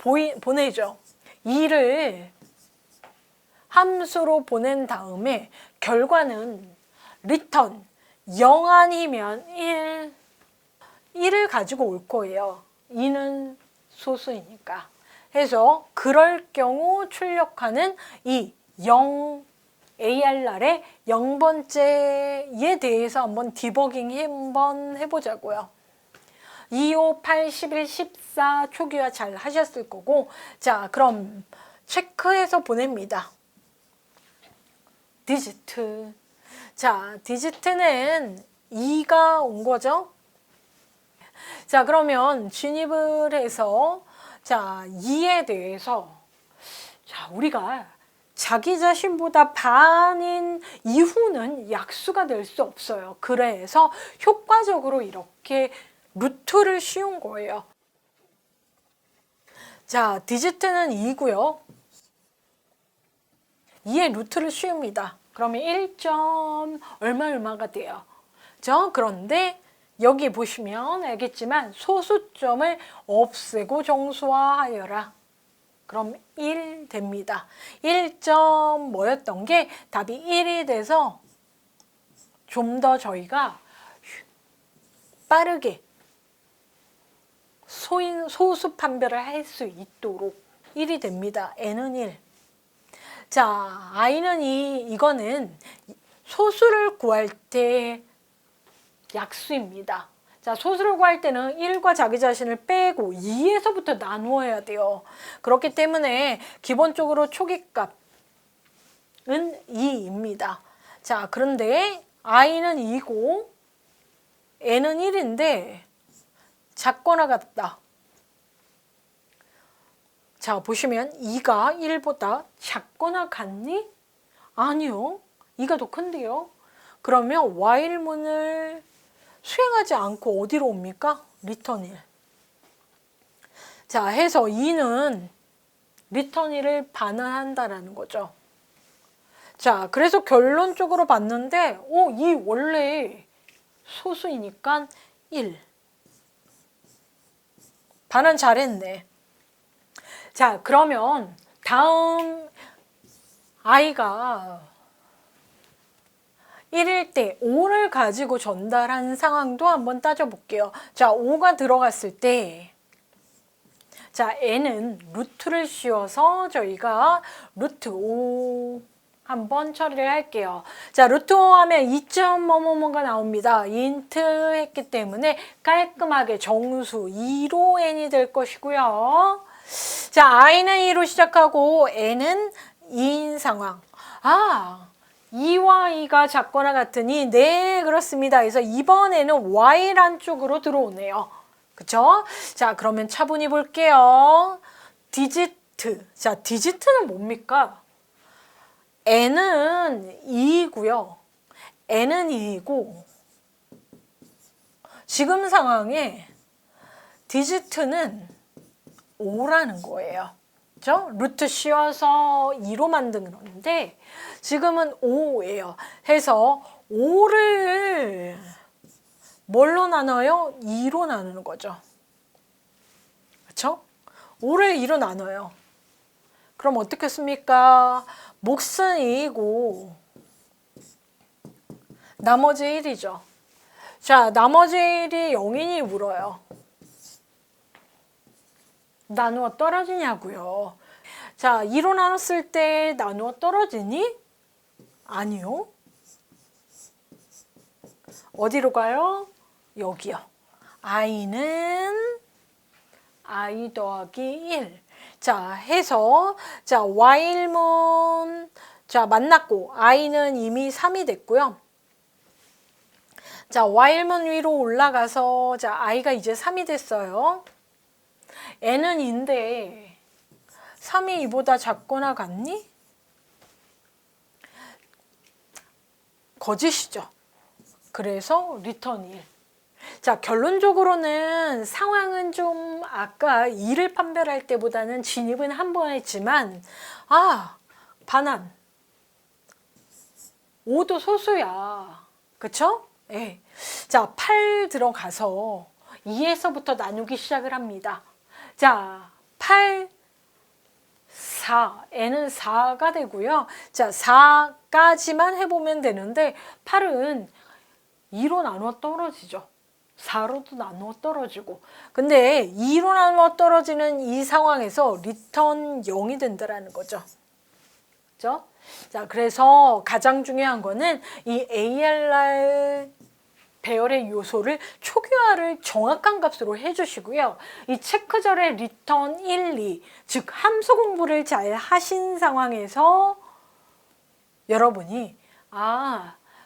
보내죠. 2를 함수로 보낸 다음에 결과는 return 0 아니면 1을 가지고 올 거예요. 2는 소수이니까. 해서 그럴 경우 출력하는 이 0 ARR의 0번째에 대해서 한번 디버깅 한번 해보자고요. 2, 5, 8, 11, 14 초기화 잘 하셨을 거고, 자, 그럼 체크해서 보냅니다. 디지트. 자, 디지트는 2가 온 거죠. 자, 그러면 진입을 해서 자, 2에 대해서 자, 우리가 자기 자신보다 반인 이후는 약수가 될 수 없어요. 그래서 효과적으로 이렇게 루트를 씌운 거예요. 자, 디지트는 2고요. 2의 루트를 씌웁니다. 그러면 1점 얼마가 돼요. 그런데 여기 보시면 알겠지만 소수점을 없애고 정수화하여라. 그럼 1 됩니다. 1점 뭐였던 게 답이 1이 돼서 좀 더 저희가 빠르게 소수 판별을 할 수 있도록 1이 됩니다. n은 1. 자, i는 2. 이거는 소수를 구할 때 약수입니다. 자, 소수를 구할 때는 1과 자기 자신을 빼고 2에서부터 나누어야 돼요. 그렇기 때문에 기본적으로 초기값은 2입니다. 자, 그런데 i는 2고 n은 1인데 작거나 같다. 자, 보시면 2가 1보다 작거나 같니? 아니요. 2가 더 큰데요. 그러면 while문을 수행하지 않고 어디로 옵니까? return 1. 자, 해서 2는 return 1을 반환한다라는 거죠. 자, 그래서 결론적으로 봤는데 2 원래 소수이니까 1. 반환 잘했네. 자, 그러면 다음 i가 1일 때 5를 가지고 전달한 상황도 한번 따져볼게요. 자, 5가 들어갔을 때 자, n은 루트를 씌워서 저희가 루트 5 한번 처리를 할게요. 자, 루트 5 하면 2점 뭐뭐뭐가 나옵니다. 인트 했기 때문에 깔끔하게 정수 2로 n이 될 것이고요. 자, i는 2로 시작하고 n은 2인 상황. 2와 2가 작거나 같으니 네, 그렇습니다. 그래서 이번에는 y란 쪽으로 들어오네요. 그쵸? 자, 그러면 차분히 볼게요. 디지트. 자, 디지트는 뭡니까? n은 2이고요. n은 2이고 지금 상황에 디지트는 5라는 거예요. 그죠? 루트 씌워서 2로 만든 건데 지금은 5예요. 해서 5를 뭘로 나눠요? 2로 나누는 거죠. 그렇죠? 5를 2로 나눠요. 그럼 어떻게 씁니까? 몫은 2이고 나머지 1이죠. 자, 나머지 1이 0이니 물어요. 나누어 떨어지냐고요. 자, 2로 나눴을 때 나누어 떨어지니? 아니요. 어디로 가요? 여기요. i는 i 더하기 1. 자, 해서 자, while문 자, 만났고 i는 이미 3이 됐고요. 자, while문 위로 올라가서 자, i가 이제 3이 됐어요. n은 2인데 3이 2보다 작거나 같니? 거짓이죠. 그래서 리턴 1. 자, 결론적으로는 상황은 좀 아까 2를 판별할 때보다는 진입은 한 번 했지만 반환 5도 소수야. 그쵸? 예. 자, 8 들어가서 2에서부터 나누기 시작을 합니다. 자, 8, 4, n은 4가 되고요. 자, 4까지만 해보면 되는데 8은 2로 나누어 떨어지죠. 4로도 나누어 떨어지고. 근데 2로 나누어 떨어지는 이 상황에서 리턴 0이 된다는 거죠. 그죠? 자, 그래서 가장 중요한 거는 이 ALR 배열의 요소를 초기화를 정확한 값으로 해주시고요. 이 체크절의 리턴 1, 2, 즉 함수 공부를 잘 하신 상황에서 여러분이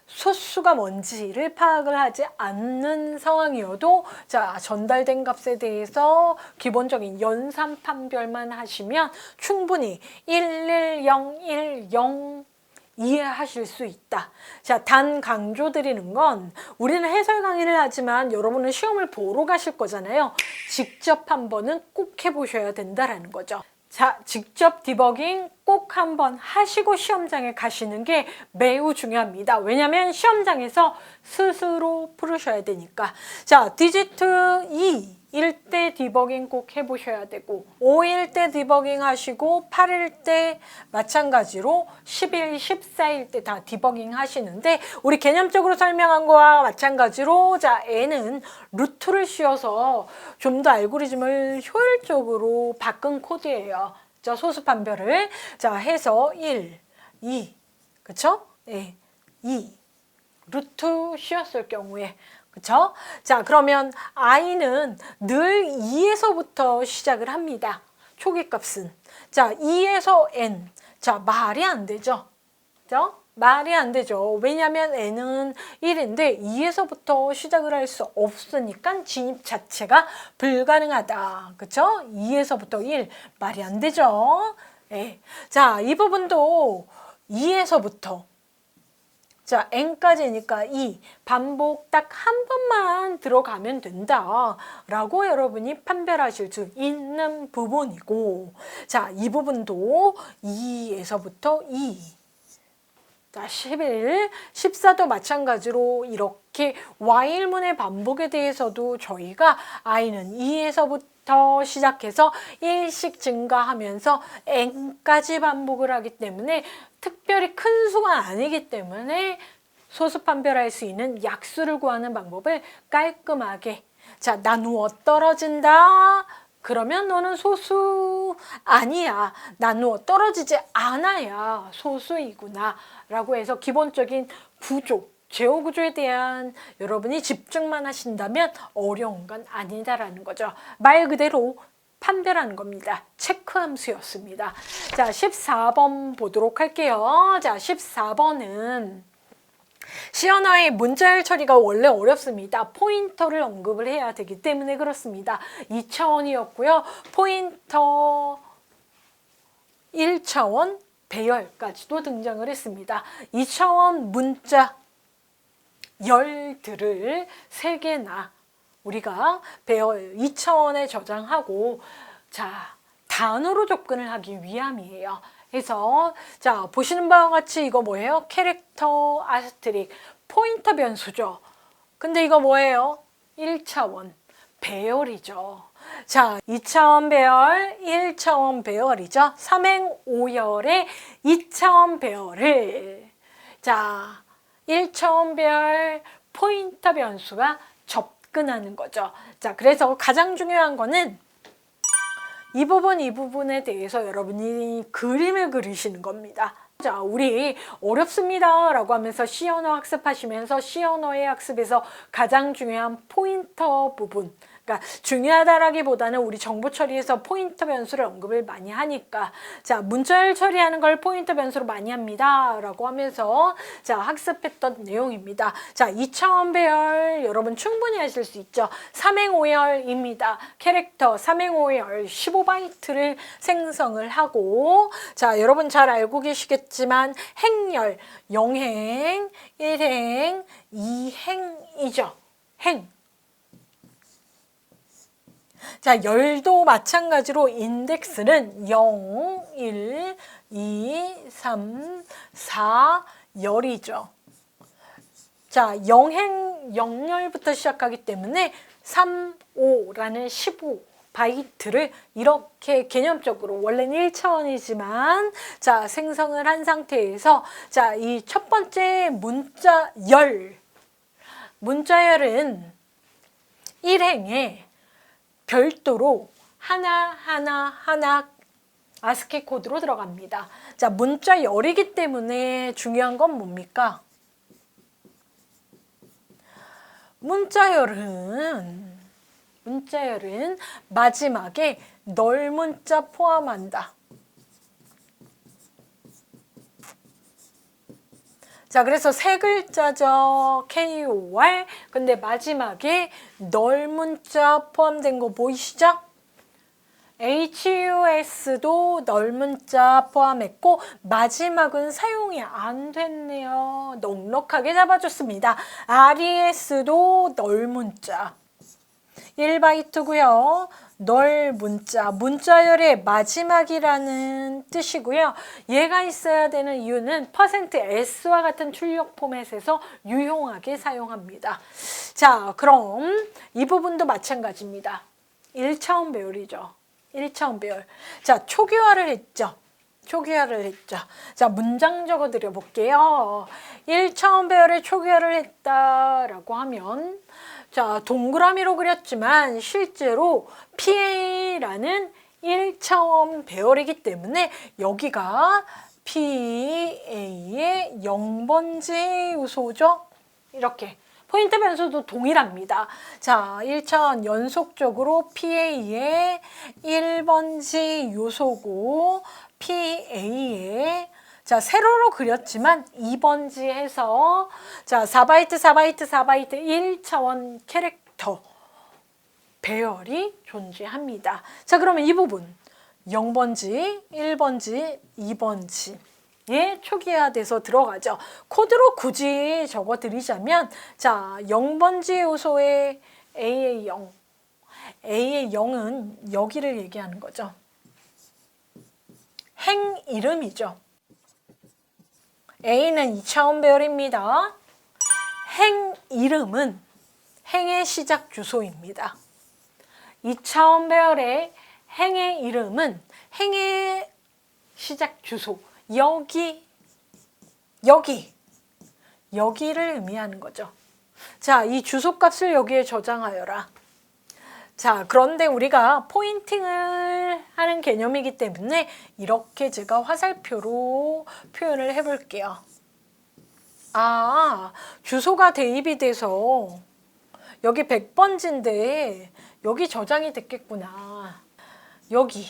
소수가 뭔지를 파악을 하지 않는 상황이어도 자, 전달된 값에 대해서 기본적인 연산 판별만 하시면 충분히 11010 이해하실 수 있다. 자, 단 강조드리는 건 우리는 해설 강의를 하지만 여러분은 시험을 보러 가실 거잖아요. 직접 한번은 꼭 해보셔야 된다라는 거죠. 자, 직접 디버깅 꼭 한번 하시고 시험장에 가시는 게 매우 중요합니다. 왜냐하면 시험장에서 스스로 풀으셔야 되니까. 자, 디지트 2일 때 디버깅 꼭 해보셔야 되고 5일 때 디버깅 하시고 8일 때 마찬가지로 10일, 14일 때 다 디버깅 하시는데 우리 개념적으로 설명한 거와 마찬가지로 자, n은 루트를 씌워서 좀 더 알고리즘을 효율적으로 바꾼 코드예요. 자, 소수 판별을 자, 해서 1, 2, 그쵸? 네, 2 루트 씌웠을 경우에 그쵸? 자, 그러면 i는 늘 2에서부터 시작을 합니다. 초기 값은. 자, 2에서 n. 자, 말이 안 되죠. 그죠? 말이 안 되죠. 왜냐하면 n은 1인데 2에서부터 시작을 할 수 없으니까 진입 자체가 불가능하다. 그쵸? 2에서부터 1. 말이 안 되죠. 네. 자, 이 부분도 2에서부터 자, n까지니까 2 반복 딱 한 번만 들어가면 된다 라고 여러분이 판별하실 수 있는 부분이고 자, 이 부분도 2에서부터 2 자, 11, 14도 마찬가지로 이렇게 while문의 반복에 대해서도 저희가 i는 2에서부터 시작해서 1씩 증가하면서 n까지 반복을 하기 때문에 특별히 큰 수가 아니기 때문에 소수 판별할 수 있는 약수를 구하는 방법을 깔끔하게 자, 나누어 떨어진다. 그러면 너는 소수 아니야. 나누어 떨어지지 않아야 소수이구나. 라고 해서 기본적인 구조, 제호 구조에 대한 여러분이 집중만 하신다면 어려운 건 아니다라는 거죠. 말 그대로 판별하는 겁니다. 체크 함수였습니다. 자, 14번 보도록 할게요. 자, 14번은 시언어의 문자열 처리가 원래 어렵습니다. 포인터를 언급을 해야 되기 때문에 그렇습니다. 2차원이었고요. 포인터 1차원 배열까지도 등장을 했습니다. 2차원 문자 열들을 3개나 우리가 배열 2차원에 저장하고 자, 단어로 접근을 하기 위함이에요. 그래서 자, 보시는 바와 같이 이거 뭐예요? 캐릭터 아스트릭 포인터 변수죠. 근데 이거 뭐예요? 1차원 배열이죠. 자, 2차원 배열, 1차원 배열이죠. 삼행 오열의 2차원 배열을 자, 1차원 배열 포인터 변수가 접근하는 거죠. 자, 그래서 가장 중요한 거는 이 부분에 대해서 여러분이 그림을 그리시는 겁니다. 자, 우리 어렵습니다 라고 하면서 C언어 학습하시면서 C언어의 학습에서 가장 중요한 포인터 부분, 그러니까 중요하다라기보다는 우리 정보 처리에서 포인터 변수를 언급을 많이 하니까 자, 문자열 처리하는 걸 포인터 변수로 많이 합니다 라고 하면서 자, 학습했던 내용입니다. 자, 2차원 배열 여러분 충분히 하실 수 있죠. 삼행오열입니다. 캐릭터 삼행오열 15바이트를 생성을 하고 자, 여러분 잘 알고 계시겠지만 행열 0행, 1행, 2행이죠. 행. 자, 열도 마찬가지로 인덱스는 0, 1, 2, 3, 4, 열이죠. 자, 영행, 영열부터 시작하기 때문에 3, 5라는 15바이트를 이렇게 개념적으로 원래는 1차원이지만 자, 생성을 한 상태에서 자, 이 첫 번째 문자열은 1행에 별도로 하나 아스키 코드로 들어갑니다. 자, 문자 열이기 때문에 중요한 건 뭡니까? 문자열은 마지막에 널 문자 포함한다. 자, 그래서 3글자죠. KOR. 근데 마지막에 널 문자 포함된 거 보이시죠? HUS도 널 문자 포함했고 마지막은 사용이 안 됐네요. 넉넉하게 잡아줬습니다. RES도 널 문자 1바이트고요. 널 문자열의 마지막이라는 뜻이고요. 얘가 있어야 되는 이유는 %s와 같은 출력 포맷에서 유용하게 사용합니다. 자, 그럼 이 부분도 마찬가지입니다. 1차원 배열이죠. 1차원 배열. 자, 초기화를 했죠. 자, 문장 적어 드려 볼게요. 1차원 배열의 초기화를 했다라고 하면 자, 동그라미로 그렸지만 실제로 PA라는 1차원 배열이기 때문에 여기가 PA의 0번지 요소죠. 이렇게. 포인트 변수도 동일합니다. 자, 1차원 연속적으로 PA의 1번지 요소고 PA의 자, 세로로 그렸지만 2번지 해서 자, 4바이트 1차원 캐릭터 배열이 존재합니다. 자, 그러면 이 부분 0번지, 1번지, 2번지 예, 초기화돼서 들어가죠. 코드로 굳이 적어드리자면 자, 0번지 요소의 A의 0 A의 0은 여기를 얘기하는 거죠. 행 이름이죠. A는 2차원 배열입니다. 행 이름은 행의 시작 주소입니다. 2차원 배열의 행의 이름은 행의 시작 주소 여기를 의미하는 거죠. 자, 이 주소값을 여기에 저장하여라. 자, 그런데 우리가 포인팅을 하는 개념이기 때문에 이렇게 제가 화살표로 표현을 해볼게요. 아, 주소가 대입이 돼서 여기 100번지인데 여기 저장이 됐겠구나. 여기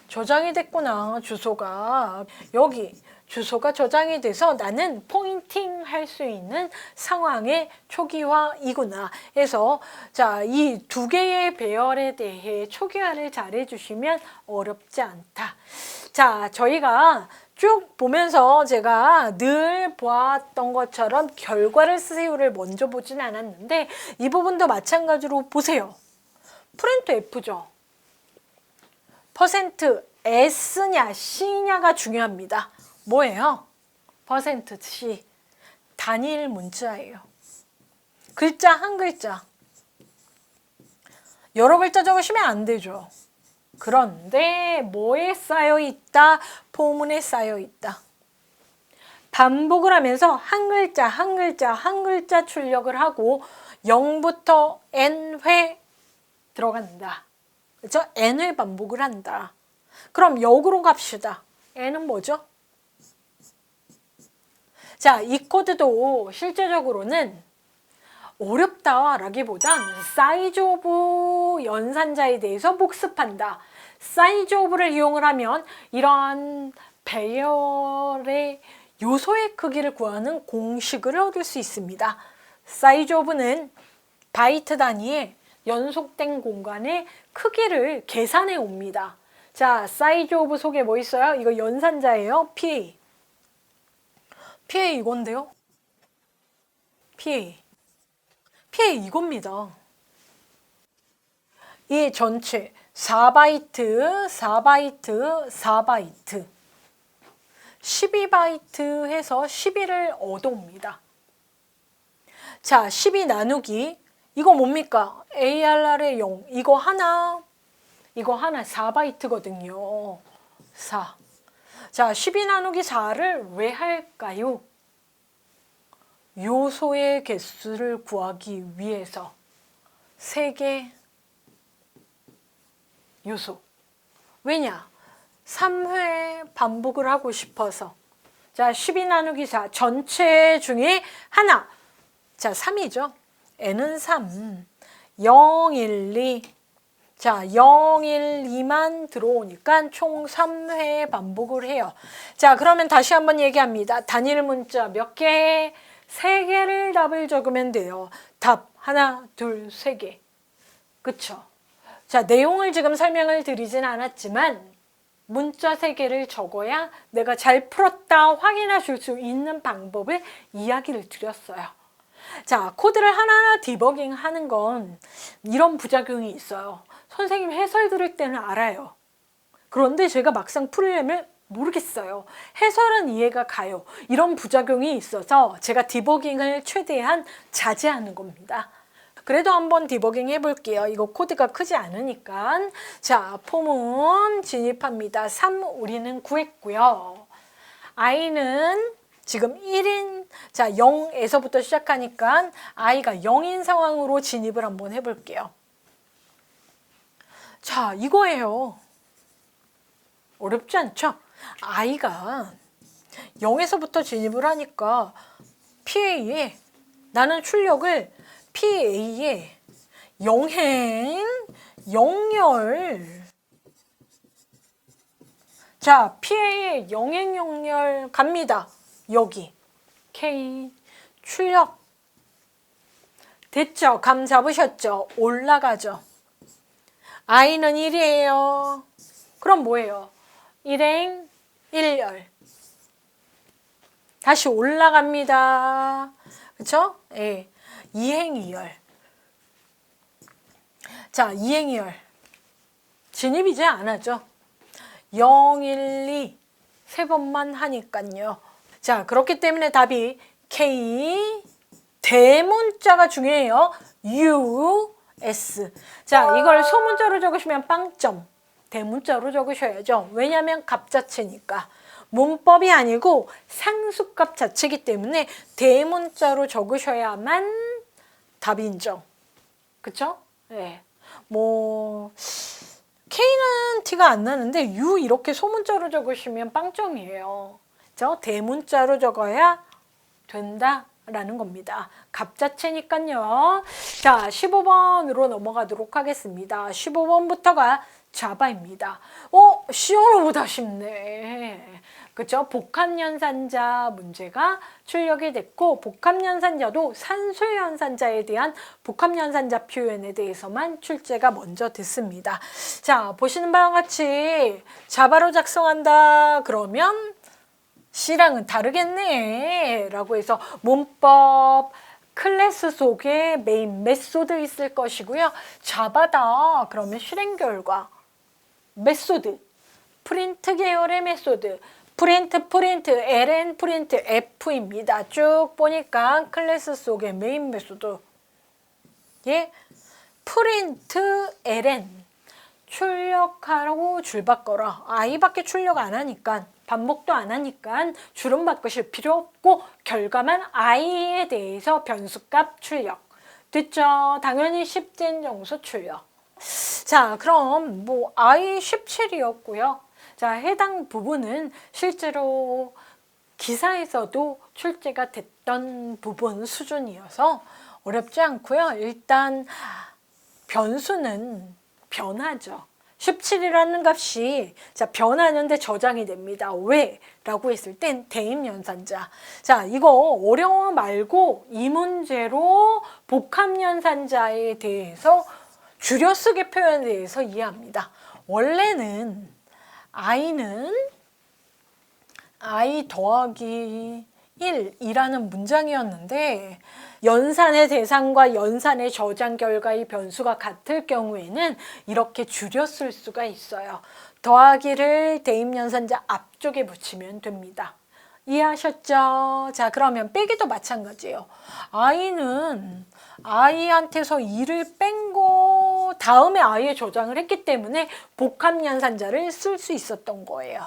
저장이 됐구나. 주소가 여기 주소가 저장이 돼서 나는 포인팅 할 수 있는 상황의 초기화이구나 해서 자, 이 두 개의 배열에 대해 초기화를 잘 해주시면 어렵지 않다. 자, 저희가 쭉 보면서 제가 늘 보았던 것처럼 결과를 쓰세요를 먼저 보진 않았는데 이 부분도 마찬가지로 보세요. 프린트 F죠. 퍼센트 S냐 C냐가 중요합니다. 뭐예요? 퍼센트 C. 단일 문자예요. 글자 한 글자. 여러 글자 적으시면 안 되죠. 그런데 뭐에 쌓여 있다? 포문에 쌓여 있다. 반복을 하면서 한 글자 한 글자 한 글자 출력을 하고 0부터 N회 들어간다. 그렇죠? N을 반복을 한다. 그럼 역으로 갑시다. N은 뭐죠? 자, 이 코드도 실제적으로는 어렵다라기보단 사이즈 오브 연산자에 대해서 복습한다. 사이즈 오브를 이용을 하면 이러한 배열의 요소의 크기를 구하는 공식을 얻을 수 있습니다. 사이즈 오브는 바이트 단위의 연속된 공간의 크기를 계산해 옵니다. 자, 사이즈 오브 속에 뭐 있어요? 이거 연산자예요. PA. PA 이건데요. PA 이겁니다. 이 전체 4바이트, 4바이트, 4바이트 12바이트 해서 12를 얻어옵니다. 자, 12 나누기 이거 뭡니까? ARR의 0 이거 하나 4바이트거든요. 4. 자, 12 나누기 4를 왜 할까요? 요소의 개수를 구하기 위해서 3개 요소. 왜냐? 3회 반복을 하고 싶어서. 자, 12 나누기 4 전체 중에 하나. 자, 3이죠. n은 3. 0, 1, 2. 자, 0, 1, 2만 들어오니까 총 3회 반복을 해요. 자, 그러면 다시 한번 얘기합니다. 단일 문자 몇 개? 3개를 답을 적으면 돼요. 답 하나, 둘, 3개. 그쵸? 자, 내용을 지금 설명을 드리진 않았지만 문자 3개를 적어야 내가 잘 풀었다 확인하실 수 있는 방법을 이야기를 드렸어요. 자, 코드를 하나하나 디버깅 하는 건 이런 부작용이 있어요. 선생님 해설 들을 때는 알아요. 그런데 제가 막상 풀려면 모르겠어요. 해설은 이해가 가요. 이런 부작용이 있어서 제가 디버깅을 최대한 자제하는 겁니다. 그래도 한번 디버깅 해볼게요. 이거 코드가 크지 않으니까. 자, 포문 진입합니다. 3 우리는 구했고요. i는 지금 1인, 자, 0에서부터 시작하니까 i가 0인 상황으로 진입을 한번 해볼게요. 자, 이거예요. 어렵지 않죠? i가 0에서부터 진입을 하니까 PA에 나는 출력을 PA에 영행, 영열. 자, PA에 영행, 영열 갑니다. 여기 K 출력 됐죠? 감 잡으셨죠? 올라가죠. i는 1이에요. 그럼 뭐예요? 일행, 일열. 다시 올라갑니다. 그쵸? 예. 이행이열. 자, 이행이열. 진입 이제 안 하죠. 0, 1, 2. 3번만 하니까요. 자, 그렇기 때문에 답이 K. 대문자가 중요해요. U, S. 자, 이걸 소문자로 적으시면 빵점. 대문자로 적으셔야죠. 왜냐하면 값 자체니까. 문법이 아니고 상수값 자체이기 때문에 대문자로 적으셔야만 답 인정. 그쵸? 네. 이해가 안 나는데 유 이렇게 소문자로 적으시면 빵점이에요. 그죠? 대문자로 적어야 된다라는 겁니다. 갑자체니까요. 자, 15번으로 넘어가도록 하겠습니다. 15번부터가 자바입니다. 시어로보다 쉽네. 그죠? 복합연산자 문제가 출력이 됐고, 복합연산자도 산술연산자에 대한 복합연산자 표현에 대해서만 출제가 먼저 됐습니다. 자, 보시는 바와 같이 자바로 작성한다 그러면 C랑은 다르겠네 라고 해서 문법, 클래스 속에 메인 메소드 있을 것이고요. 자바다 그러면 실행 결과, 메소드, 프린트 계열의 메소드, 프린트, ln 프린트, f입니다. 쭉 보니까 클래스 속의 메인 메소드, 프린트 ln, 출력하라고 줄 바꿔라. i밖에 출력 안 하니까, 반복도 안 하니까 줄은 바꾸실 필요 없고 결과만 i에 대해서 변수값 출력. 됐죠? 당연히 10진 정수 출력. 자, 그럼 i 17이었고요. 자, 해당 부분은 실제로 기사에서도 출제가 됐던 부분 수준이어서 어렵지 않고요. 일단 변수는 변하죠. 17이라는 값이 변하는데 저장이 됩니다. 왜? 라고 했을 땐 대입연산자. 자, 이거 어려워 말고 이 문제로 복합연산자에 대해서 줄여쓰기 표현에 대해서 이해합니다. 원래는 i는 i 더하기 1이라는 문장이었는데 연산의 대상과 연산의 저장 결과의 변수가 같을 경우에는 이렇게 줄여 쓸 수가 있어요. 더하기를 대입연산자 앞쪽에 붙이면 됩니다. 이해하셨죠? 자, 그러면 빼기도 마찬가지예요. i는 i한테서 2를 뺀 거 다음에 i에 저장을 했기 때문에 복합연산자를 쓸 수 있었던 거예요.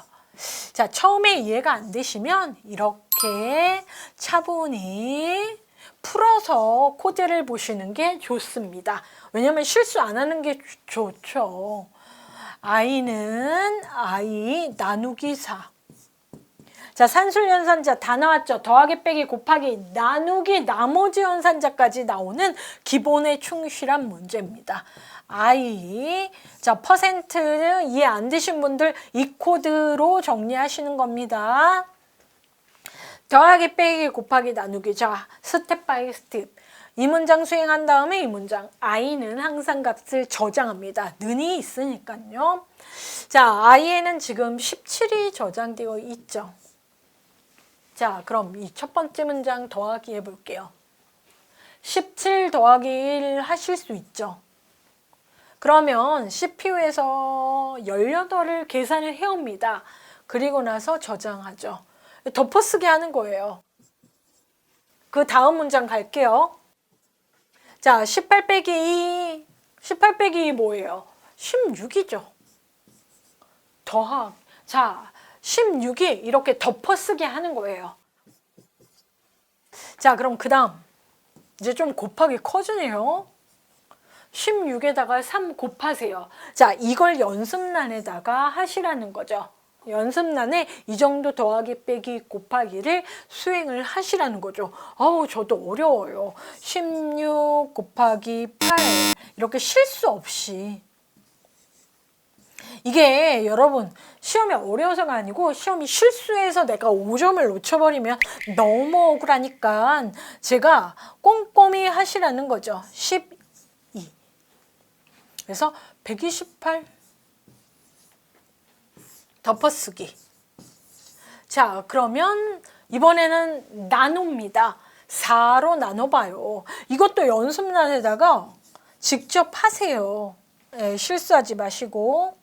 자, 처음에 이해가 안 되시면 이렇게 차분히 풀어서 코드를 보시는 게 좋습니다. 왜냐면 실수 안 하는 게 좋죠. i는 i 나누기 4. 자, 산술연산자 다 나왔죠. 더하기 빼기 곱하기 나누기 나머지 연산자까지 나오는 기본에 충실한 문제입니다. i. 자, 퍼센트 이해 안 되신 분들 이 코드로 정리하시는 겁니다. 더하기 빼기 곱하기 나누기. 자, 스텝 바이 스텝. 이 문장 수행한 다음에 이 문장 i는 항상 값을 저장합니다. 는이 있으니까요. 자, i에는 지금 17이 저장되어 있죠. 자, 그럼 이 첫 번째 문장 더하기 해볼게요. 17 더하기 1 하실 수 있죠. 그러면 CPU에서 18을 계산을 해옵니다. 그리고 나서 저장하죠. 덮어쓰기 하는 거예요. 그 다음 문장 갈게요. 자, 18 빼기 2. 18 빼기 2 뭐예요? 16이죠. 더하기. 자, 16이 이렇게 덮어쓰기 하는 거예요. 자, 그럼 그 다음. 이제 좀 곱하기 커지네요. 16에다가 3 곱하세요. 자, 이걸 연습란에다가 하시라는 거죠. 연습란에 이 정도 더하기 빼기 곱하기를 수행을 하시라는 거죠. 아우, 저도 어려워요. 16 곱하기 8 이렇게 실수 없이. 이게 여러분 시험이 어려워서가 아니고 시험이 실수해서 내가 5점을 놓쳐버리면 너무 억울하니까 제가 꼼꼼히 하시라는 거죠. 12. 그래서 128 덮어쓰기. 자, 그러면 이번에는 나눕니다. 4로 나눠봐요. 이것도 연습란에다가 직접 하세요. 네, 실수하지 마시고.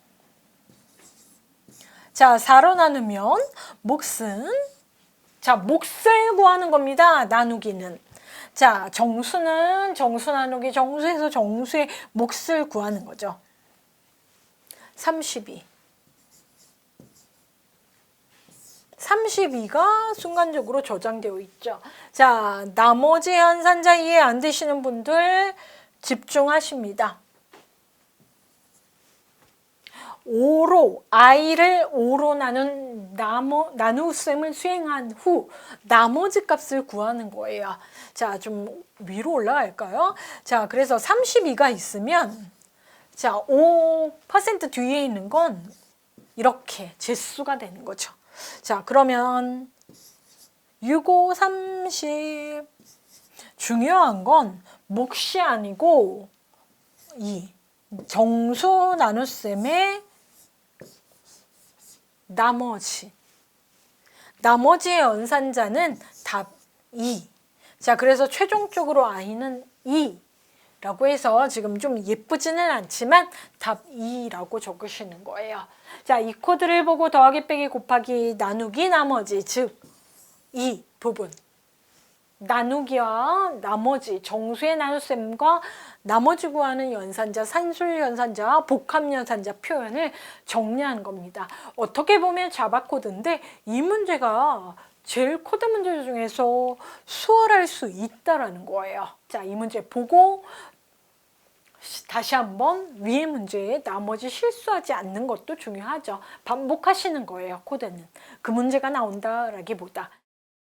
자, 4로 나누면 몫은, 자, 몫을 구하는 겁니다. 나누기는. 자, 정수는 정수 나누기 정수에서 정수의 몫을 구하는 거죠. 32. 32가 순간적으로 저장되어 있죠. 자, 나머지 연산자 이해 안 되시는 분들 집중하십니다. 5로 i를 5로 나누셈을 수행한 후 나머지 값을 구하는 거예요. 자, 좀 위로 올라갈까요? 자, 그래서 32가 있으면 자, 5% 뒤에 있는 건 이렇게 제수가 되는 거죠. 자, 그러면 6, 5, 30 중요한 건 몫이 아니고 이 정수 나눗셈의 나머지의 연산자는 답 2. 자, 그래서 최종적으로 i는 2라고 해서 지금 좀 예쁘지는 않지만 답 2라고 적으시는 거예요. 자, 이 코드를 보고 더하기 빼기 곱하기 나누기 나머지, 즉 이 부분 나누기와 나머지 정수의 나눗셈과 나머지 구하는 연산자, 산술 연산자, 복합 연산자 표현을 정리한 겁니다. 어떻게 보면 자바 코드인데 이 문제가 제일 코드 문제 중에서 수월할 수 있다라는 거예요. 자, 이 문제 보고 다시 한번 위의 문제에 나머지 실수하지 않는 것도 중요하죠. 반복하시는 거예요, 코드는. 그 문제가 나온다라기보다.